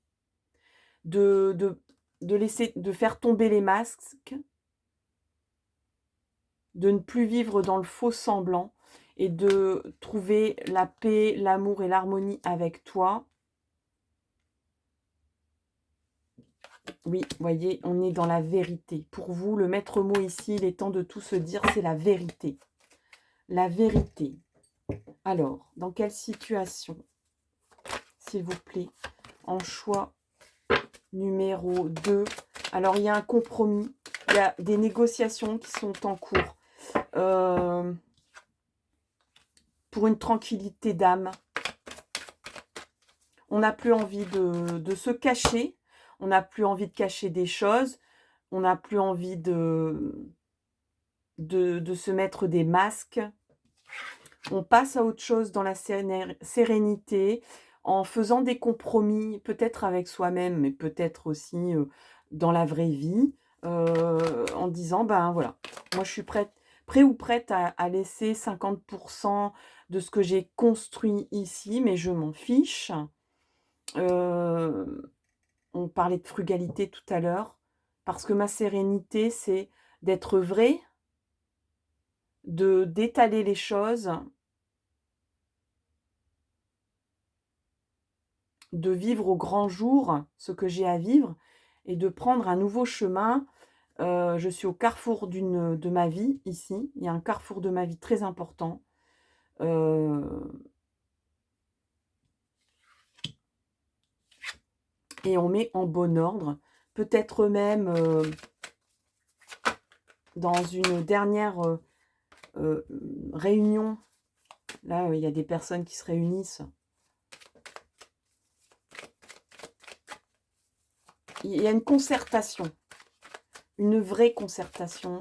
de laisser de faire tomber les masques, de ne plus vivre dans le faux semblant et de trouver la paix, l'amour et l'harmonie avec toi. Oui, voyez, on est dans la vérité. Pour vous, le maître mot ici, il est temps de tout se dire, c'est la vérité. La vérité. Alors, dans quelle situation, s'il vous plaît, en choix numéro 2. Alors, il y a un compromis, il y a des négociations qui sont en cours. Pour une tranquillité d'âme. On n'a plus envie de se cacher, on n'a plus envie de cacher des choses, on n'a plus envie de se mettre des masques. On passe à autre chose dans la sérénité, en faisant des compromis, peut-être avec soi-même, mais peut-être aussi, dans la vraie vie, en disant: «Ben, voilà, moi je suis prêt ou prête à laisser 50 de ce que j'ai construit ici, mais je m'en fiche». On parlait de frugalité tout à l'heure, parce que ma sérénité, c'est d'être vrai, d'étaler les choses, de vivre au grand jour ce que j'ai à vivre et de prendre un nouveau chemin. Je suis au carrefour de ma vie ici. Il y a un carrefour de ma vie très important. Et on met en bon ordre. Peut-être même dans une dernière réunion. Là, il y a des personnes qui se réunissent. Il y a une concertation, une vraie concertation,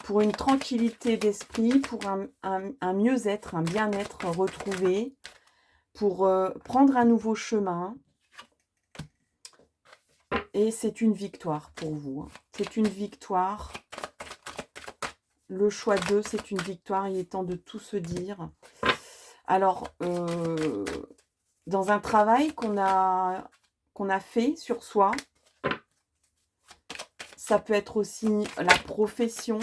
pour une tranquillité d'esprit, pour un mieux-être, un bien-être retrouvé, pour prendre un nouveau chemin. Et c'est une victoire pour vous. C'est une victoire. Le choix 2, c'est une victoire. Il est temps de tout se dire. Alors, dans un travail qu'on a fait sur soi, ça peut être aussi la profession,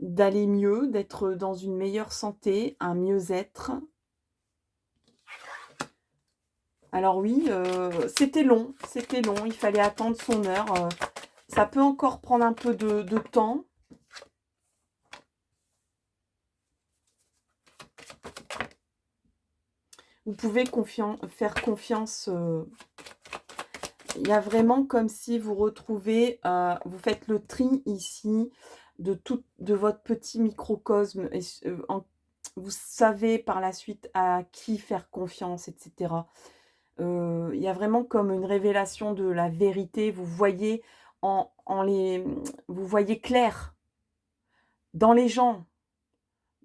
d'aller mieux, d'être dans une meilleure santé, un mieux-être. Alors oui, c'était long, il fallait attendre son heure. Ça peut encore prendre un peu de temps. Vous pouvez faire confiance. Il y a vraiment comme si vous retrouvez, vous faites le tri ici de votre petit microcosme. Et vous savez par la suite à qui faire confiance, etc. Il y a vraiment comme une révélation de la vérité. Vous voyez vous voyez clair dans les gens,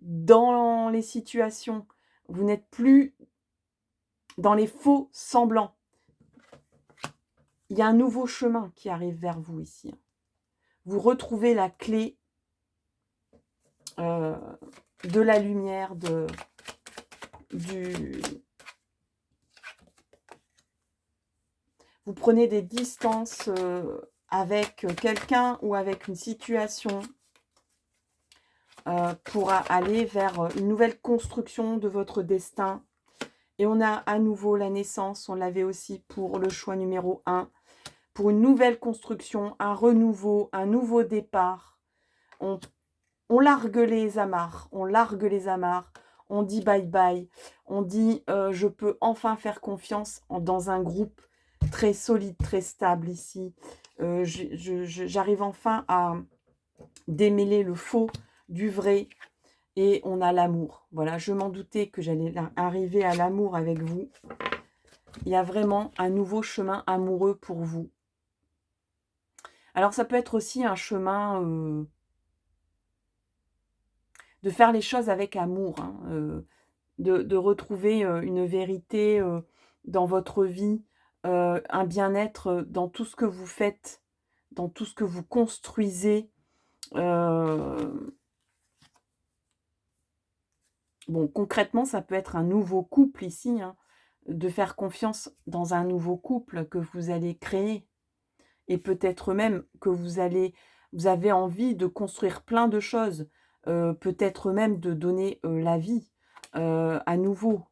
dans les situations. Vous n'êtes plus dans les faux semblants. Il y a un nouveau chemin qui arrive vers vous ici. Vous retrouvez la clé de la lumière, vous prenez des distances avec quelqu'un ou avec une situation pour aller vers une nouvelle construction de votre destin. Et on a à nouveau la naissance, on l'avait aussi pour le choix numéro 1, pour une nouvelle construction, un renouveau, un nouveau départ. On largue les amarres, on dit bye bye, on dit je peux enfin faire confiance dans un groupe très solide, très stable ici. J'arrive enfin à démêler le faux du vrai et on a l'amour. Voilà, je m'en doutais que j'allais arriver à l'amour avec vous. Il y a vraiment un nouveau chemin amoureux pour vous. Alors ça peut être aussi un chemin de faire les choses avec amour, hein, de retrouver une vérité dans votre vie, un bien-être dans tout ce que vous faites, dans tout ce que vous construisez. Bon, concrètement, ça peut être un nouveau couple ici, hein, de faire confiance dans un nouveau couple que vous allez créer. Et peut-être même que vous avez envie de construire plein de choses, peut-être même de donner la vie à nouveau,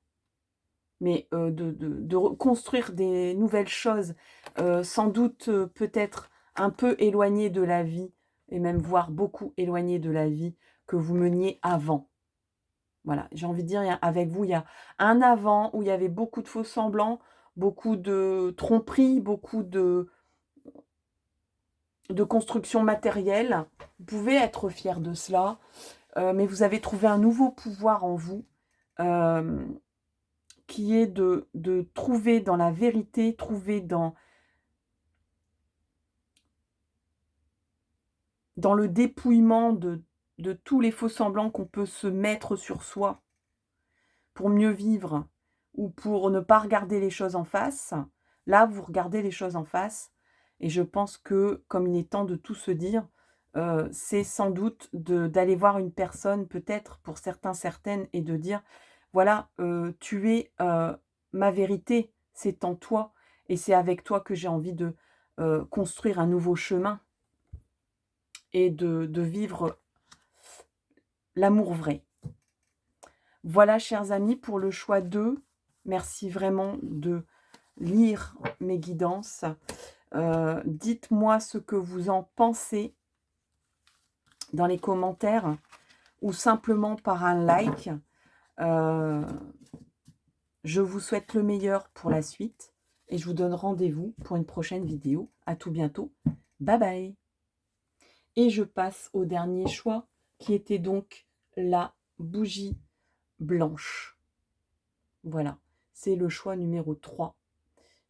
mais de reconstruire des nouvelles choses, sans doute peut-être un peu éloignées de la vie, et même voire beaucoup éloignées de la vie que vous meniez avant. Voilà, j'ai envie de dire, avec vous, il y a un avant où il y avait beaucoup de faux semblants, beaucoup de tromperies, beaucoup de construction matérielle. Vous pouvez être fier de cela, mais vous avez trouvé un nouveau pouvoir en vous, qui est de trouver dans la vérité, trouver dans le dépouillement de tous les faux semblants qu'on peut se mettre sur soi pour mieux vivre ou pour ne pas regarder les choses en face. Là, vous regardez les choses en face et je pense que, comme il est temps de tout se dire, c'est sans doute d'aller voir une personne, peut-être pour certains, certaines, et de dire: «Voilà, tu es ma vérité, c'est en toi et c'est avec toi que j'ai envie de construire un nouveau chemin et de vivre l'amour vrai». Voilà, chers amis, pour le choix 2. Merci vraiment de lire mes guidances. Dites-moi ce que vous en pensez dans les commentaires ou simplement par un like. Je vous souhaite le meilleur pour la suite et je vous donne rendez-vous pour une prochaine vidéo. À tout bientôt. Bye bye. Et je passe au dernier choix qui était donc la bougie blanche. Voilà, c'est le choix numéro 3,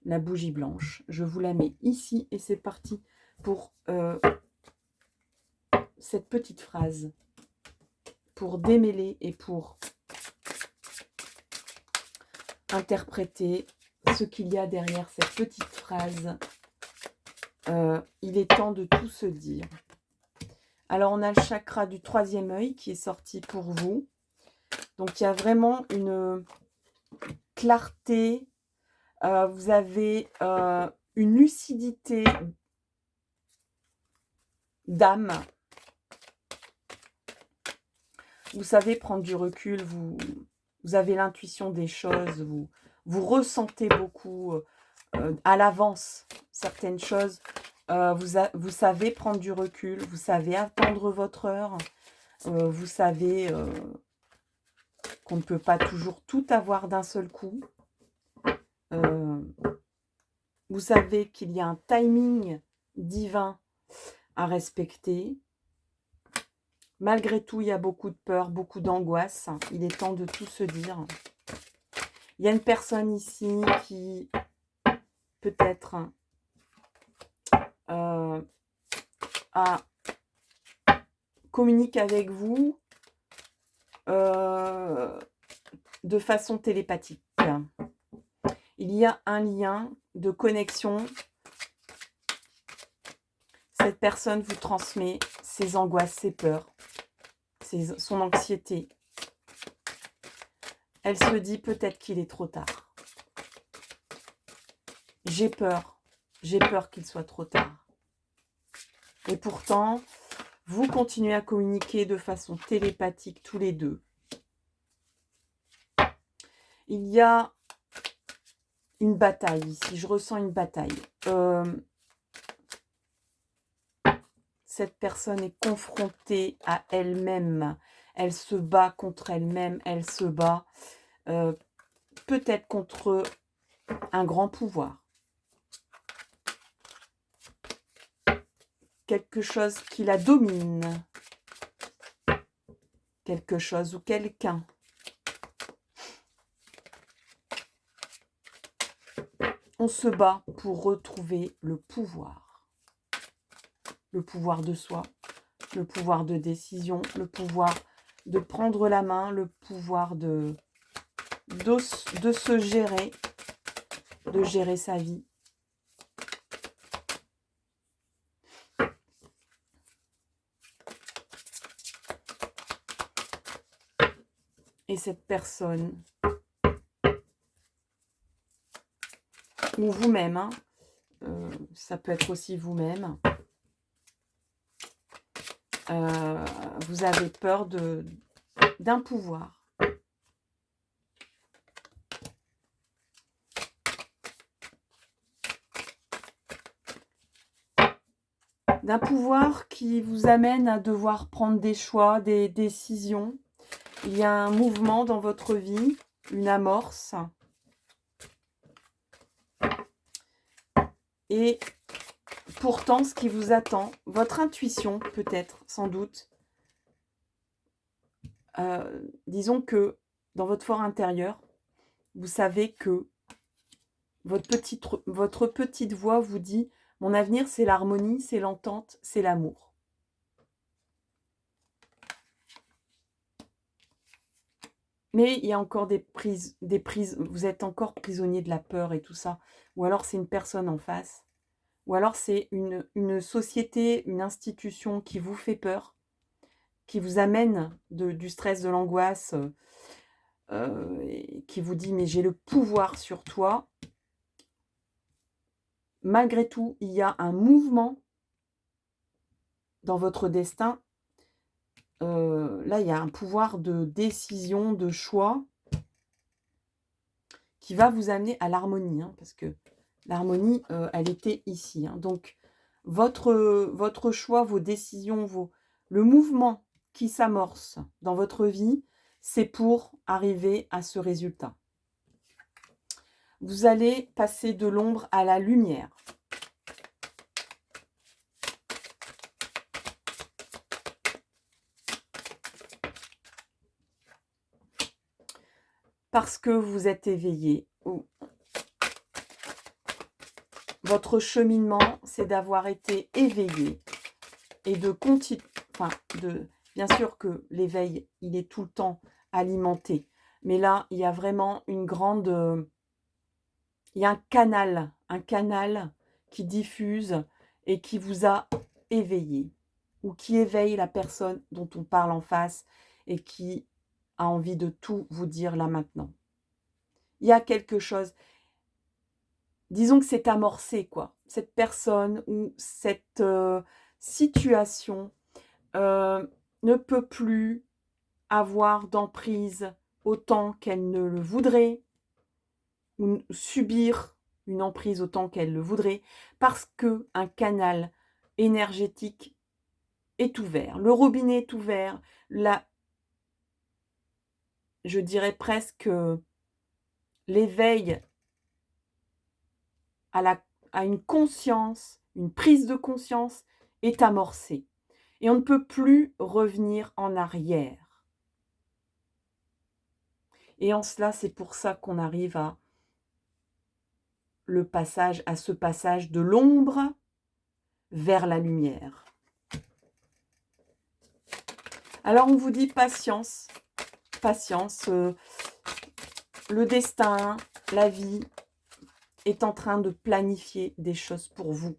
la bougie blanche. Je vous la mets ici et c'est parti pour cette petite phrase, pour démêler et pour interpréter ce qu'il y a derrière cette petite phrase. Il est temps de tout se dire. Alors, on a le chakra du 3e œil qui est sorti pour vous. Donc, il y a vraiment une clarté. Vous avez une lucidité d'âme. Vous savez prendre du recul, vous avez l'intuition des choses, vous ressentez beaucoup à l'avance certaines choses. Vous savez prendre du recul, vous savez attendre votre heure, vous savez qu'on ne peut pas toujours tout avoir d'un seul coup. Vous savez qu'il y a un timing divin à respecter. Malgré tout, il y a beaucoup de peur, beaucoup d'angoisse. Il est temps de tout se dire. Il y a une personne ici qui, peut-être, communique avec vous de façon télépathique. Il y a un lien de connexion. Cette personne vous transmet ses angoisses, ses peurs, son anxiété. Elle se dit peut-être qu'il est trop tard. J'ai peur qu'il soit trop tard. Et pourtant, vous continuez à communiquer de façon télépathique tous les deux. Il y a une bataille ici, je ressens une bataille. Cette personne est confrontée à elle-même. Elle se bat contre elle-même, elle se bat peut-être contre un grand pouvoir. Quelque chose qui la domine. Quelque chose ou quelqu'un. On se bat pour retrouver le pouvoir. Le pouvoir de soi, le pouvoir de décision, le pouvoir de prendre la main, le pouvoir de se gérer, de gérer sa vie. Et cette personne, ou vous-même, hein, ça peut être aussi vous-même, vous avez peur d'un pouvoir. D'un pouvoir qui vous amène à devoir prendre des choix, des décisions. Il y a un mouvement dans votre vie, une amorce. Et pourtant, ce qui vous attend, votre intuition peut-être, sans doute, disons que dans votre fort intérieur, vous savez que votre petite voix vous dit « Mon avenir, c'est l'harmonie, c'est l'entente, c'est l'amour ». Mais il y a encore des prises, vous êtes encore prisonnier de la peur et tout ça. Ou alors c'est une personne en face. Ou alors c'est une société, une institution qui vous fait peur, qui vous amène du stress, de l'angoisse, et qui vous dit « mais j'ai le pouvoir sur toi ». Malgré tout, il y a un mouvement dans votre destin. Là, il y a un pouvoir de décision, de choix qui va vous amener à l'harmonie, hein, parce que l'harmonie, elle était ici. Hein. Donc, votre choix, vos décisions, le mouvement qui s'amorce dans votre vie, c'est pour arriver à ce résultat. Vous allez passer de l'ombre à la lumière. Parce que vous êtes éveillé. Votre cheminement, c'est d'avoir été éveillé et de continuer. Enfin, bien sûr que l'éveil, il est tout le temps alimenté. Mais là, il y a vraiment une grande... il y a un canal qui diffuse et qui vous a éveillé. Ou qui éveille la personne dont on parle en face et qui a envie de tout vous dire là maintenant. Il y a quelque chose, disons que c'est amorcé, quoi. Cette personne ou cette situation ne peut plus avoir d'emprise autant qu'elle ne le voudrait, ou subir une emprise autant qu'elle le voudrait, parce qu'un canal énergétique est ouvert. Le robinet est ouvert, je dirais presque l'éveil à une conscience, une prise de conscience est amorcée. Et on ne peut plus revenir en arrière. Et en cela, c'est pour ça qu'on arrive à ce passage de l'ombre vers la lumière. Alors on vous dit patience, patience. le destin, la vie est en train de planifier des choses pour vous.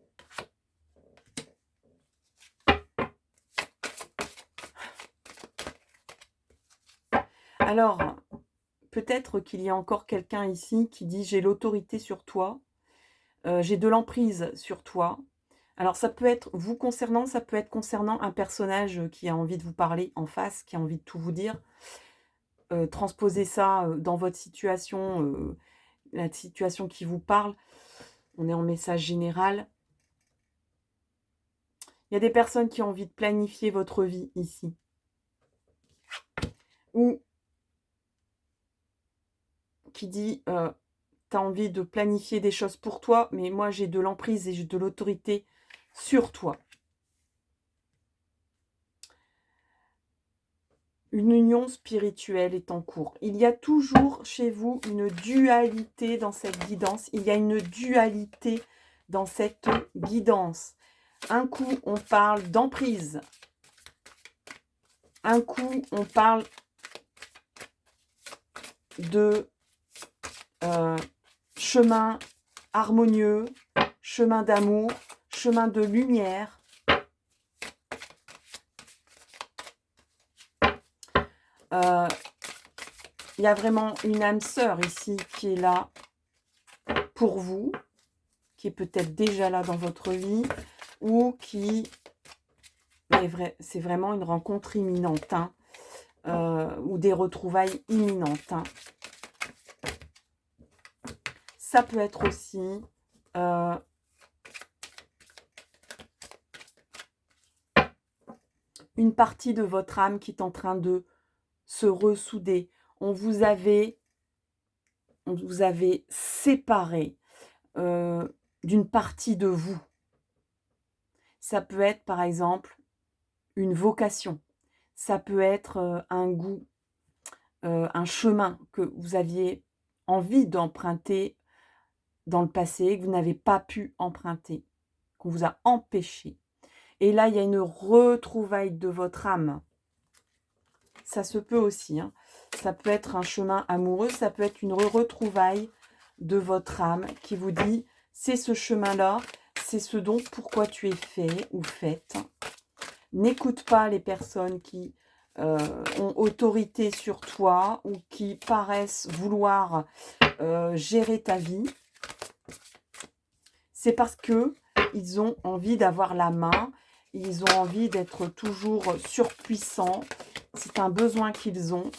Alors, peut-être qu'il y a encore quelqu'un ici qui dit « j'ai l'autorité sur toi, j'ai de l'emprise sur toi ». Alors, ça peut être vous concernant, ça peut être concernant un personnage qui a envie de vous parler en face, qui a envie de tout vous dire. Transposez ça dans votre situation, la situation qui vous parle. On est en message général. Il y a des personnes qui ont envie de planifier votre vie ici. Ou qui dit tu as envie de planifier des choses pour toi, mais moi j'ai de l'emprise et j'ai de l'autorité sur toi. Une union spirituelle est en cours. Il y a toujours chez vous une dualité dans cette guidance. Il y a une dualité dans cette guidance. Un coup, on parle d'emprise. Un coup, on parle de chemin harmonieux, chemin d'amour, chemin de lumière. Il y a vraiment une âme sœur ici qui est là pour vous, qui est peut-être déjà là dans votre vie, ou qui est vrai, c'est vraiment une rencontre imminente, hein, ou des retrouvailles imminentes. Hein. Ça peut être aussi une partie de votre âme qui est en train de se ressouder. On vous avait séparé d'une partie de vous. Ça peut être, par exemple, une vocation. Ça peut être un goût, un chemin que vous aviez envie d'emprunter dans le passé, que vous n'avez pas pu emprunter, qu'on vous a empêché. Et là, il y a une retrouvaille de votre âme. Ça se peut aussi. Hein. Ça peut être un chemin amoureux, ça peut être une retrouvaille de votre âme qui vous dit « c'est ce chemin-là, c'est ce dont pourquoi tu es fait ou faite ». N'écoute pas les personnes qui ont autorité sur toi ou qui paraissent vouloir gérer ta vie. C'est parce que ils ont envie d'avoir la main, ils ont envie d'être toujours surpuissants. C'est un besoin qu'ils ont.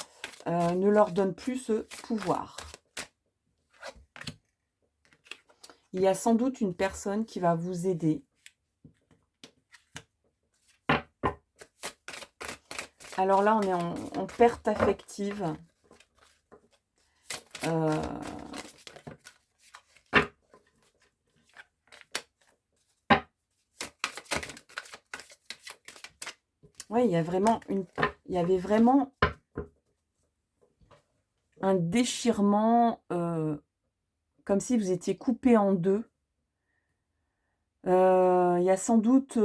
Ne leur donne plus ce pouvoir. Il y a sans doute une personne qui va vous aider. Alors là, on est en perte affective. Ouais, il y avait vraiment un déchirement, comme si vous étiez coupé en deux. Il y a sans doute,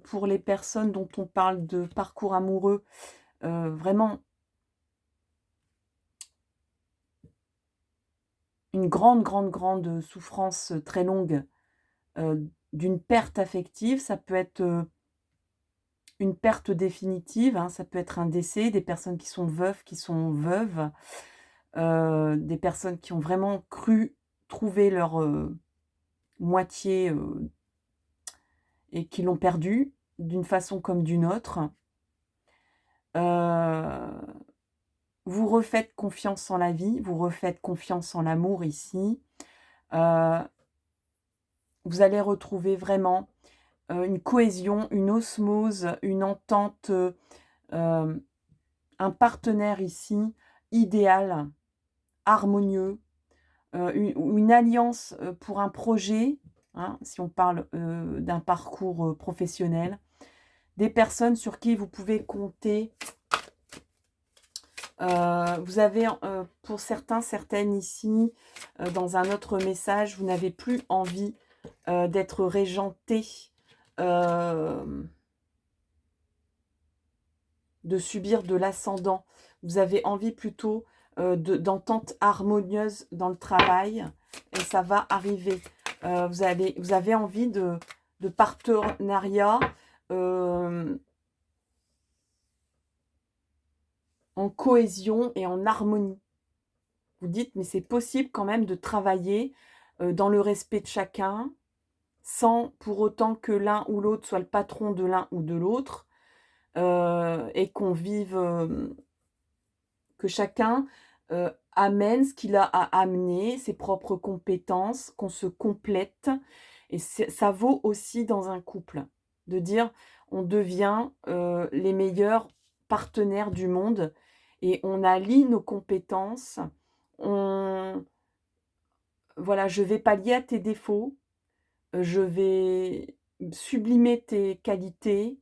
pour les personnes dont on parle de parcours amoureux, vraiment une grande souffrance très longue d'une perte affective. Ça peut être une perte définitive, hein, ça peut être un décès, des personnes qui sont veufs, qui sont veuves, des personnes qui ont vraiment cru trouver leur moitié et qui l'ont perdu d'une façon comme d'une autre. Vous refaites confiance en la vie, vous refaites confiance en l'amour ici. Vous allez retrouver vraiment une cohésion, une osmose, une entente, un partenaire ici idéal, harmonieux, une alliance pour un projet, hein, si on parle d'un parcours professionnel, des personnes sur qui vous pouvez compter. Vous avez, pour certains, certaines ici, dans un autre message, vous n'avez plus envie d'être régenté, de subir de l'ascendant. Vous avez envie plutôt d'entente harmonieuse dans le travail. Et ça va arriver. Vous avez envie de partenariat en cohésion et en harmonie. Vous dites, mais c'est possible quand même de travailler dans le respect de chacun, sans pour autant que l'un ou l'autre soit le patron de l'un ou de l'autre, et qu'on vive, que chacun amène ce qu'il a à amener, ses propres compétences, qu'on se complète. Et ça vaut aussi dans un couple, de dire on devient les meilleurs partenaires du monde et on allie nos compétences. Voilà, je vais pallier à tes défauts, je vais sublimer tes qualités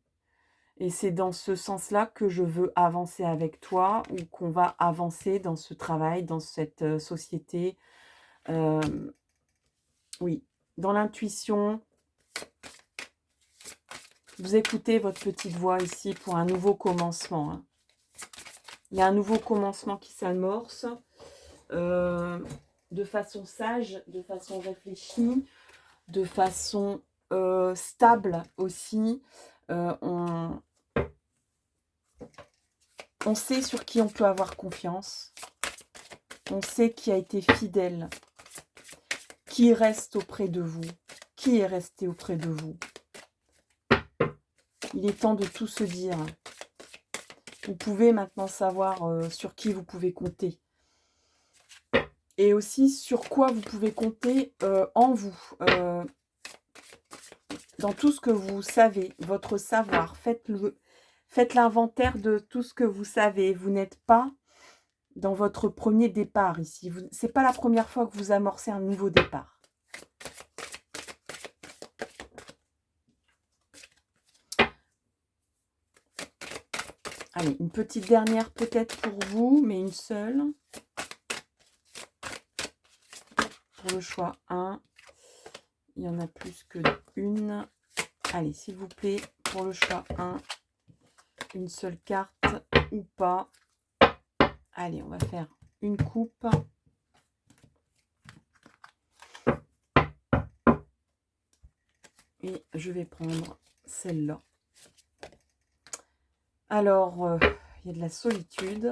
et c'est dans ce sens-là que je veux avancer avec toi ou qu'on va avancer dans ce travail, dans cette, société. Hem, oui, dans l'intuition, vous écoutez votre petite voix ici pour un nouveau commencement, hein. Il y a un nouveau commencement qui s'amorce, de façon sage, de façon réfléchie, de façon, stable aussi. On sait sur qui on peut avoir confiance. On sait qui a été fidèle, qui reste auprès de vous, qui est resté auprès de vous. Il est temps de tout se dire. Vous pouvez maintenant savoir sur qui vous pouvez compter. Et aussi sur quoi vous pouvez compter en vous. Dans tout ce que vous savez, votre savoir. Faites l'inventaire de tout ce que vous savez. Vous n'êtes pas dans votre premier départ ici. Ce n'est pas la première fois que vous amorcez un nouveau départ. Allez, une petite dernière peut-être pour vous, mais une seule. Pour le choix 1. Il y en a plus que une. Allez, s'il vous plaît, pour le choix 1, une seule carte ou pas. Allez, on va faire une coupe. Et je vais prendre celle-là. Alors, il y a de la solitude.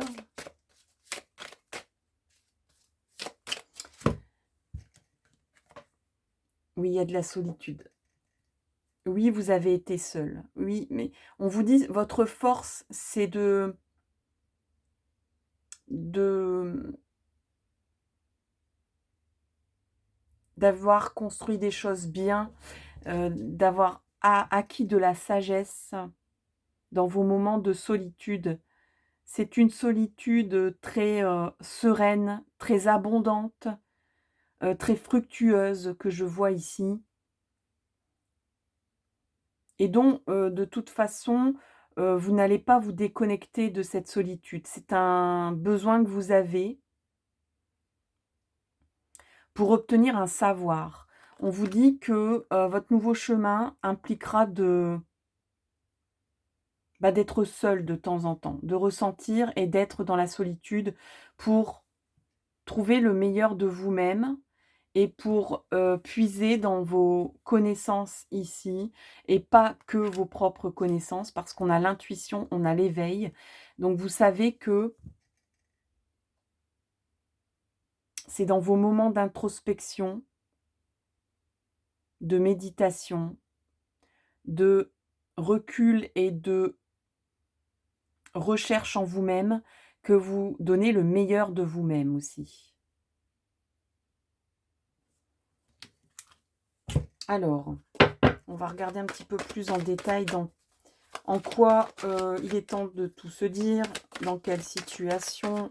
Oui, il y a de la solitude. Oui, vous avez été seul. Oui, mais on vous dit, votre force, c'est d'avoir construit des choses bien, d'avoir acquis de la sagesse dans vos moments de solitude. C'est une solitude très sereine, très abondante, très fructueuse que je vois ici. Et dont, de toute façon, vous n'allez pas vous déconnecter de cette solitude. C'est un besoin que vous avez pour obtenir un savoir. On vous dit que, votre nouveau chemin impliquera d'être seul de temps en temps, de ressentir et d'être dans la solitude pour trouver le meilleur de vous-même et pour, puiser dans vos connaissances ici et pas que vos propres connaissances parce qu'on a l'intuition, on a l'éveil. Donc vous savez que c'est dans vos moments d'introspection, de méditation, de recul et de recherche en vous-même que vous donnez le meilleur de vous-même aussi. Alors, on va regarder un petit peu plus en détail en quoi il est temps de tout se dire, dans quelle situation,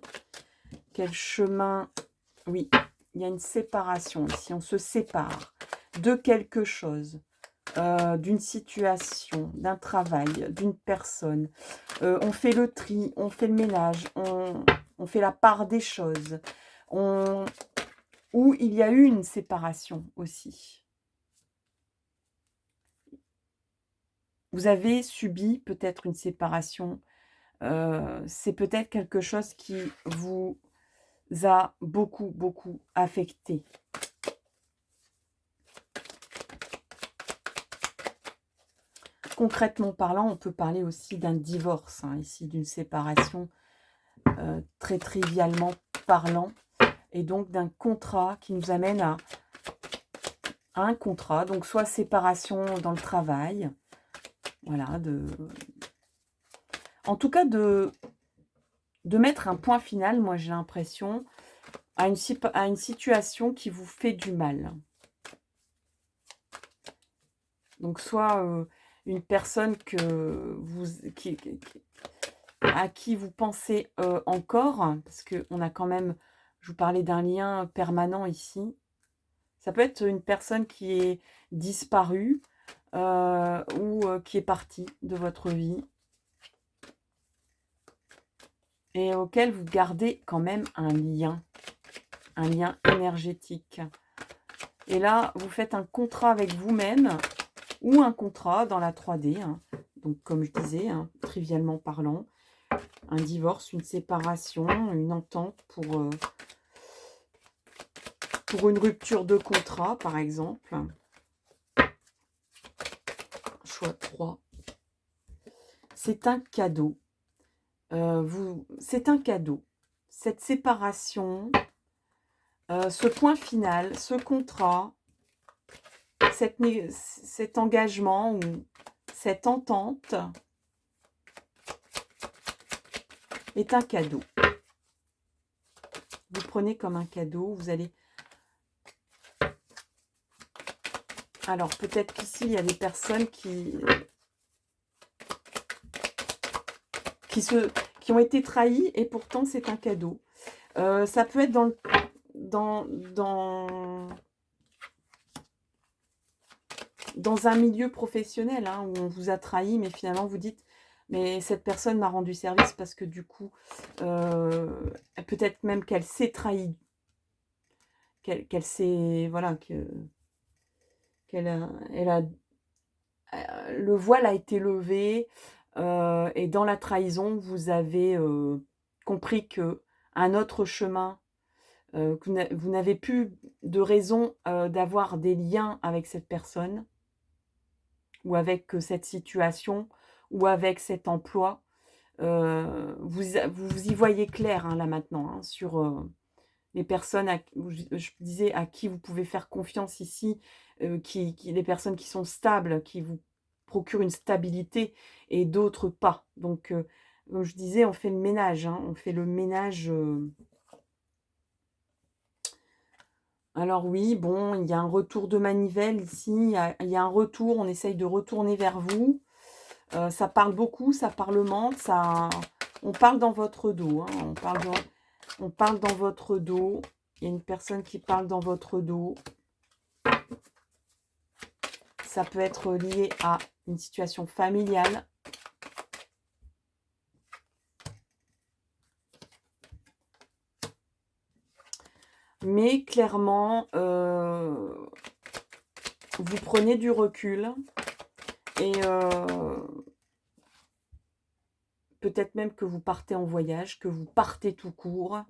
quel chemin. Oui, il y a une séparation ici, on se sépare de quelque chose, d'une situation, d'un travail, d'une personne. On fait le tri, on fait le ménage, on fait la part des choses. Où il y a eu une séparation aussi. Vous avez subi peut-être une séparation. C'est peut-être quelque chose qui vous a beaucoup, beaucoup affecté. Concrètement parlant, on peut parler aussi d'un divorce, hein, ici d'une séparation, très trivialement parlant, et donc d'un contrat qui nous amène à un contrat, donc soit séparation dans le travail, voilà, en tout cas de mettre un point final, moi j'ai l'impression, à une situation qui vous fait du mal. Donc soit une personne à qui vous pensez encore, parce qu'on a quand même, je vous parlais d'un lien permanent ici. Ça peut être une personne qui est disparue ou qui est partie de votre vie et auquel vous gardez quand même un lien énergétique. Et là, vous faites un contrat avec vous-même ou un contrat dans la 3D, hein. Donc comme je disais, hein, trivialement parlant, un divorce, une séparation, une entente pour une rupture de contrat, par exemple. Choix 3. C'est un cadeau. C'est un cadeau. Cette séparation, ce point final, ce contrat, cet engagement ou cette entente est un cadeau. Vous prenez comme un cadeau, vous allez... Alors, peut-être qu'ici, il y a des personnes qui ont été trahies et pourtant, c'est un cadeau. Ça peut être dans un milieu professionnel, hein, où on vous a trahi, mais finalement, vous dites, mais cette personne m'a rendu service parce que du coup, peut-être même qu'elle s'est trahie, qu'elle s'est... Voilà, le voile a été levé, et dans la trahison, vous avez compris que un autre chemin, que vous n'avez plus de raison d'avoir des liens avec cette personne, ou avec cette situation, ou avec cet emploi. Vous y voyez clair, hein, là maintenant, hein, sur les personnes, je disais, à qui vous pouvez faire confiance ici, les personnes qui sont stables, qui vous procurent une stabilité, et d'autres pas. Donc, comme je disais, on fait le ménage, hein, on fait le ménage. Alors oui, bon, il y a un retour de manivelle ici, il y a un retour, on essaye de retourner vers vous. Ça parle beaucoup, ça parlemente, on parle dans votre dos, hein, on parle dans votre dos. Il y a une personne qui parle dans votre dos. Ça peut être lié à une situation familiale. Mais clairement, vous prenez du recul et peut-être même que vous partez en voyage, que vous partez tout court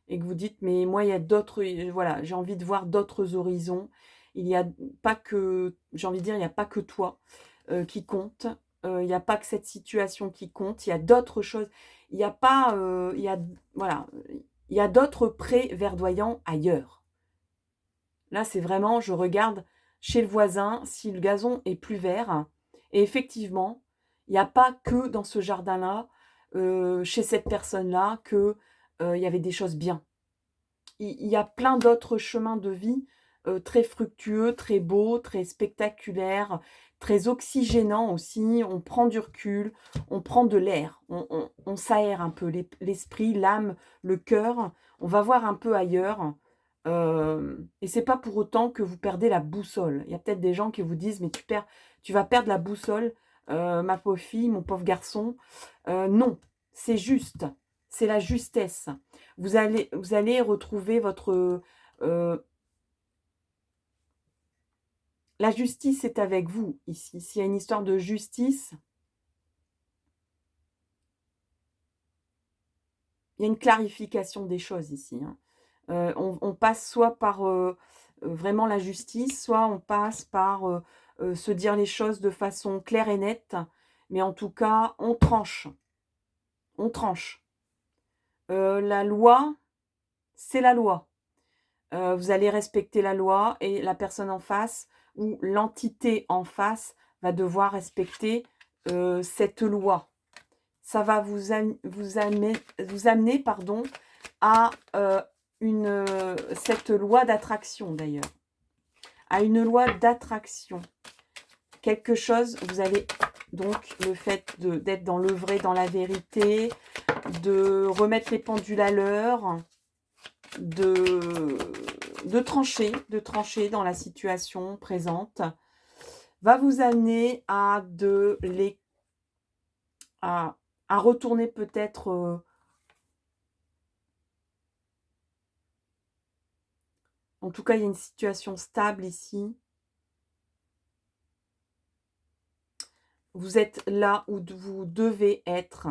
et que vous dites, mais moi, il y a d'autres, voilà, j'ai envie de voir d'autres horizons. Il n'y a pas que, j'ai envie de dire, il n'y a pas que toi qui compte. Il n'y a pas que cette situation qui compte. Il y a d'autres choses. Il n'y a pas, voilà, il y a d'autres prés verdoyants ailleurs. Là, c'est vraiment, je regarde chez le voisin si le gazon est plus vert. Et effectivement, il n'y a pas que dans ce jardin-là, chez cette personne-là, que il y avait des choses bien. Il y a plein d'autres chemins de vie très fructueux, très beaux, très spectaculaires, très oxygénants aussi. On prend du recul, on prend de l'air, on s'aère un peu l'esprit, l'âme, le cœur. On va voir un peu ailleurs. Et c'est pas pour autant que vous perdez la boussole. Il y a peut-être des gens qui vous disent, mais tu vas perdre la boussole, ma pauvre fille, mon pauvre garçon. Non, c'est juste, c'est la justesse. Vous allez retrouver la justice est avec vous ici. S'il y a une histoire de justice, il y a une clarification des choses ici, hein. On passe soit par, vraiment la justice, soit on passe par, se dire les choses de façon claire et nette. Mais en tout cas, on tranche, on tranche. La loi, c'est la loi. Vous allez respecter la loi et la personne en face ou l'entité en face va devoir respecter, cette loi. Ça va vous amener pardon, à, cette loi d'attraction d'ailleurs, à une loi d'attraction. Quelque chose, vous allez donc le fait d'être dans le vrai, dans la vérité, de remettre les pendules à l'heure, de trancher dans la situation présente, va vous amener à à retourner peut-être, en tout cas, il y a une situation stable ici. Vous êtes là où vous devez être.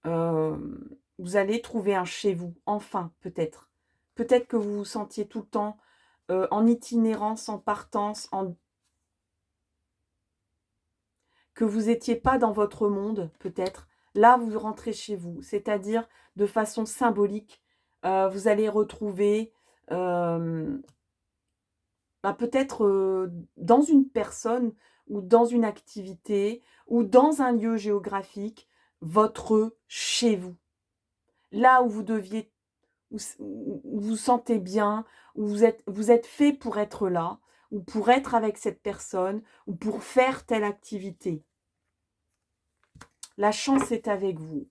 Vous allez trouver un chez vous, enfin, peut-être. Peut-être que vous vous sentiez tout le temps, en itinérance, en partance, que vous n'étiez pas dans votre monde, peut-être. Là, vous rentrez chez vous, c'est-à-dire de façon symbolique. Vous allez retrouver, peut-être, dans une personne ou dans une activité ou dans un lieu géographique, votre chez vous. Là où vous deviez, où vous sentez bien, où vous êtes fait pour être là, ou pour être avec cette personne, ou pour faire telle activité. La chance est avec vous.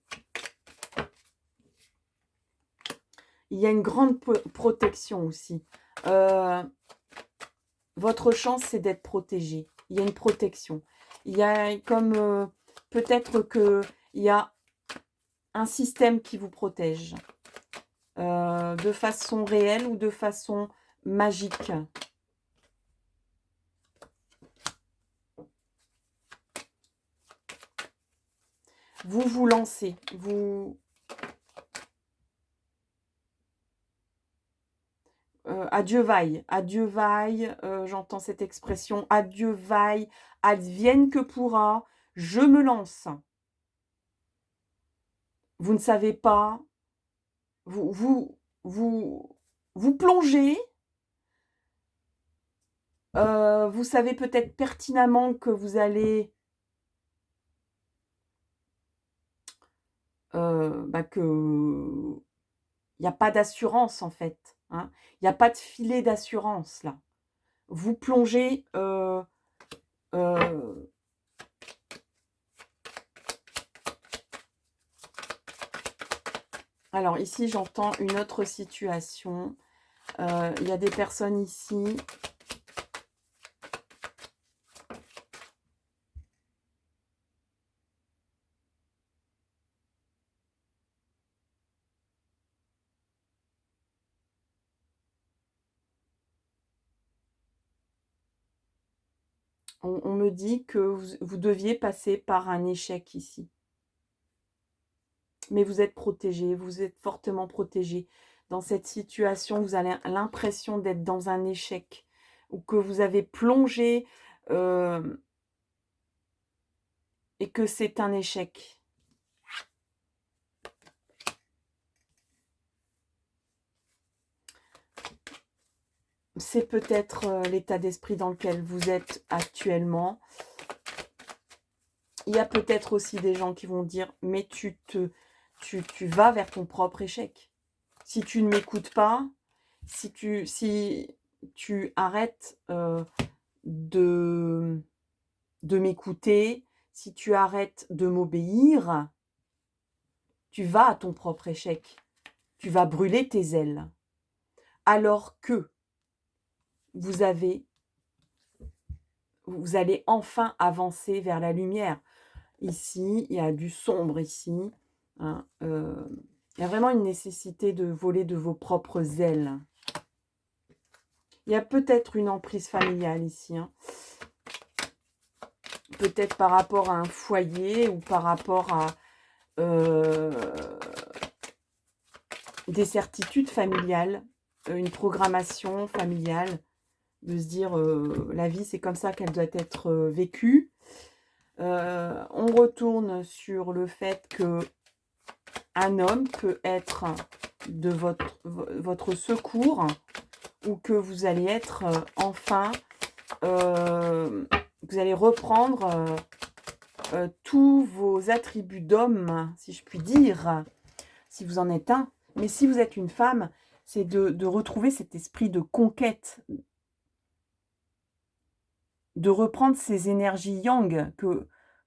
Il y a une grande protection aussi. Votre chance, c'est d'être protégé. Il y a une protection. Il y a comme, peut-être qu'il y a un système qui vous protège. De façon réelle ou de façon magique. Vous vous lancez, adieu vaille, j'entends cette expression, adieu vaille, advienne que pourra, je me lance. Vous ne savez pas, vous plongez, vous savez peut-être pertinemment que vous allez, que il n'y a pas d'assurance en fait, hein. Il n'y a pas de filet d'assurance là. Vous plongez, alors ici j'entends une autre situation. Il y a des personnes ici. On me dit que vous deviez passer par un échec ici. Mais vous êtes protégé, vous êtes fortement protégé. Dans cette situation, vous avez l'impression d'être dans un échec ou que vous avez plongé, et que c'est un échec. C'est peut-être, l'état d'esprit dans lequel vous êtes actuellement. Il y a peut-être aussi des gens qui vont dire: «Mais tu vas vers ton propre échec. Si tu ne m'écoutes pas, si tu arrêtes, de m'écouter, si tu arrêtes de m'obéir, tu vas à ton propre échec. Tu vas brûler tes ailes». Alors que vous allez enfin avancer vers la lumière. Ici, il y a du sombre ici, hein, il y a vraiment une nécessité de voler de vos propres ailes. Il y a peut-être une emprise familiale ici, hein. Peut-être par rapport à un foyer ou par rapport euh, des certitudes familiales, une programmation familiale, de se dire la vie c'est comme ça qu'elle doit être vécue. On retourne sur le fait que un homme peut être de votre secours, ou que vous allez être enfin, vous allez reprendre tous vos attributs d'homme, si je puis dire, si vous en êtes un. Mais si vous êtes une femme, c'est de retrouver cet esprit de conquête, de reprendre ces énergies yang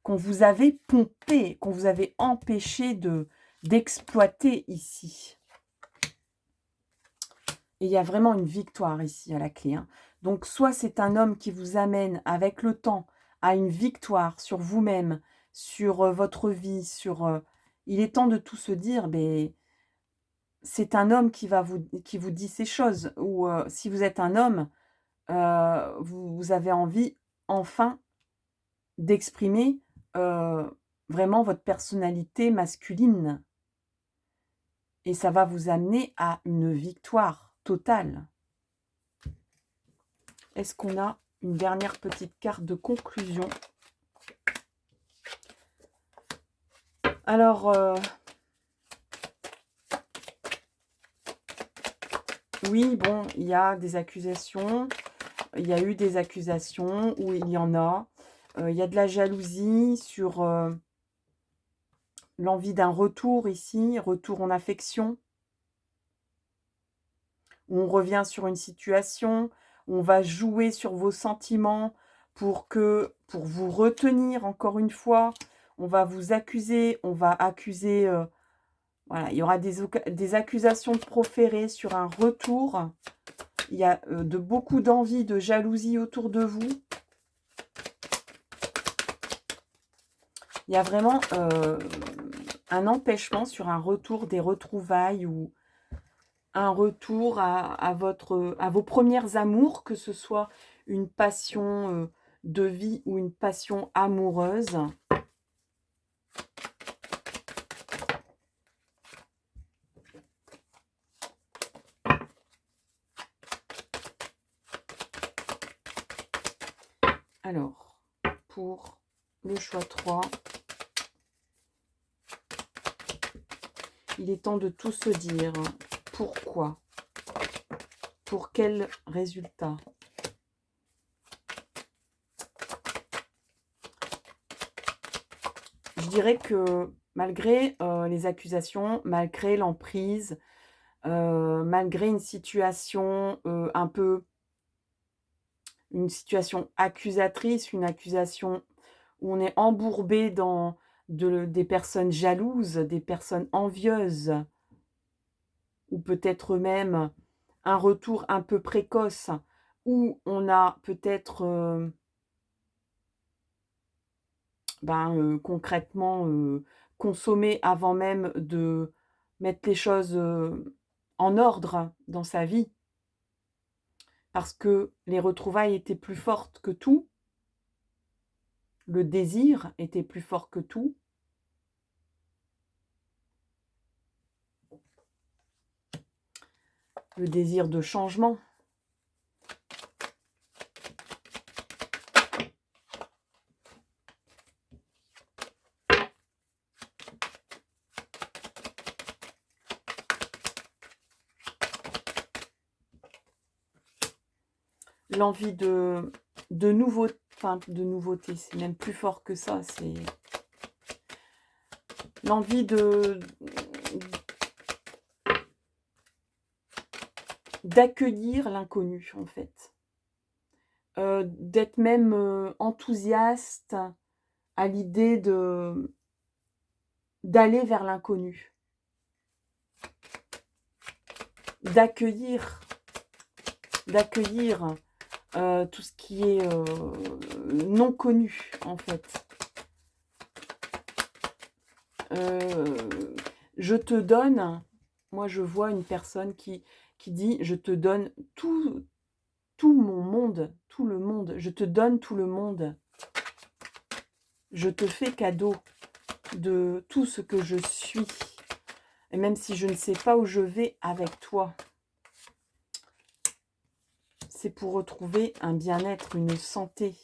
qu'on vous avait pompées, qu'on vous avait empêché d'exploiter ici. Et il y a vraiment une victoire ici à la clé. Hein. Donc, soit c'est un homme qui vous amène avec le temps à une victoire sur vous-même, sur votre vie, sur... il est temps de tout se dire, mais c'est un homme qui vous dit ces choses. Ou si vous êtes un homme, vous avez envie enfin d'exprimer vraiment votre personnalité masculine. Et ça va vous amener à une victoire totale. Est-ce qu'on a une dernière petite carte de conclusion? Alors, oui, bon, il y a des accusations. Il y a eu des accusations, ou il y en a. Il y a de la jalousie sur l'envie d'un retour ici, retour en affection. Où on revient sur une situation, où on va jouer sur vos sentiments pour vous retenir encore une fois. On va vous accuser, on va accuser... voilà, il y aura des accusations proférées sur un retour. Il y a beaucoup d'envie, de jalousie autour de vous. Il y a vraiment un empêchement sur un retour des retrouvailles, ou un retour à vos premières amours, que ce soit une passion de vie ou une passion amoureuse. Alors, pour le choix 3, il est temps de tout se dire. Pourquoi? Pour quel résultat? Je dirais que malgré les accusations, malgré l'emprise, malgré une situation un peu... une situation accusatrice, une accusation où on est embourbé dans des personnes jalouses, des personnes envieuses, ou peut-être même un retour un peu précoce, où on a peut-être concrètement consommé avant même de mettre les choses en ordre dans sa vie, parce que les retrouvailles étaient plus fortes que tout, le désir était plus fort que tout. Le désir de changement. L'envie de nouveauté, c'est même plus fort que ça, c'est l'envie d'accueillir l'inconnu, en fait. D'être même enthousiaste à l'idée d'aller vers l'inconnu. D'accueillir tout ce qui est non connu, en fait. Je te donne, moi je vois une personne qui dit, je te donne tout mon monde, tout le monde, je te donne tout le monde. Je te fais cadeau. de tout ce que je suis. Et même si je ne sais pas où je vais avec toi, c'est pour retrouver un bien-être, une santé.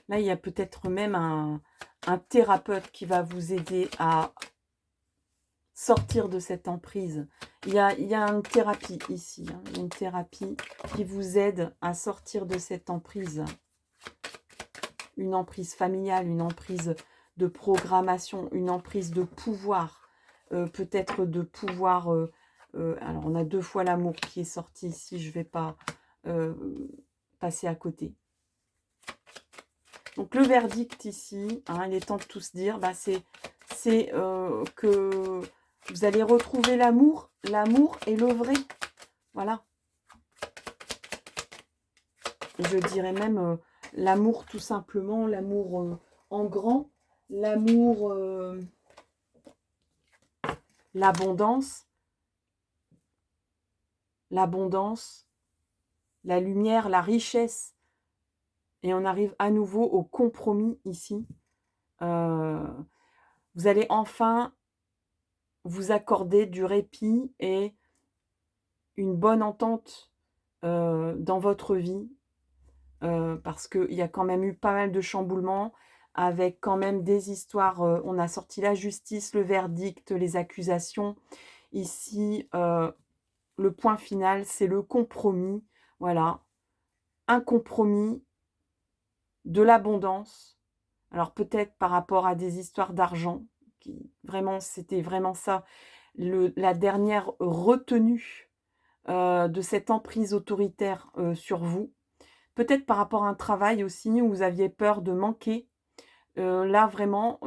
Là, il y a peut-être même un thérapeute qui va vous aider à sortir de cette emprise. Il y a une thérapie ici, hein, une thérapie qui vous aide à sortir de cette emprise. Une emprise familiale, une emprise de programmation, une emprise de pouvoir, peut-être de pouvoir... alors, on a 2 fois l'amour qui est sorti ici, je ne vais pas passer à côté. Donc, le verdict ici, hein, il est temps de tout se dire, bah, c'est que vous allez retrouver l'amour. L'amour est le vrai. Voilà. Et je dirais même l'amour tout simplement, l'amour en grand, l'amour, l'abondance, la lumière, la richesse. Et on arrive à nouveau au compromis ici. Vous allez enfin vous accorder du répit et une bonne entente dans votre vie. Parce qu'il y a quand même eu pas mal de chamboulements, avec quand même des histoires. On a sorti la justice, le verdict, les accusations. Ici, le point final, c'est le compromis. Voilà, un compromis, de l'abondance. Alors peut-être par rapport à des histoires d'argent, qui vraiment, c'était vraiment ça, la dernière retenue de cette emprise autoritaire sur vous. Peut-être par rapport à un travail aussi où vous aviez peur de manquer. Là, vraiment,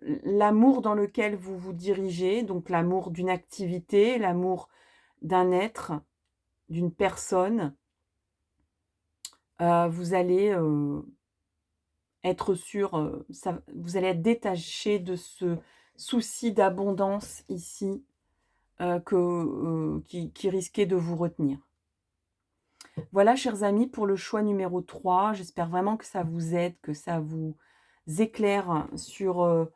l'amour dans lequel vous vous dirigez, donc l'amour d'une activité, l'amour d'un être, d'une personne, vous allez être sûr, vous allez être détaché de ce souci d'abondance ici qui risquait de vous retenir. Voilà, chers amis, pour le choix numéro 3. J'espère vraiment que ça vous aide, que ça vous éclaire sur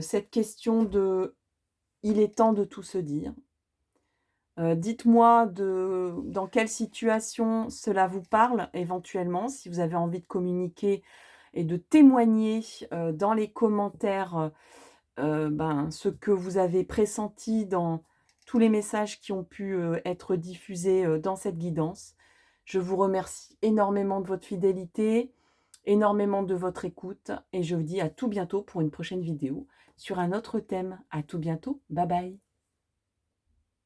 cette question de « il est temps de tout se dire ». Dites-moi dans quelle situation cela vous parle éventuellement, si vous avez envie de communiquer et de témoigner dans les commentaires ce que vous avez pressenti dans tous les messages qui ont pu être diffusés dans cette guidance. Je vous remercie énormément de votre fidélité, énormément de votre écoute et je vous dis à tout bientôt pour une prochaine vidéo sur un autre thème. À tout bientôt, bye bye.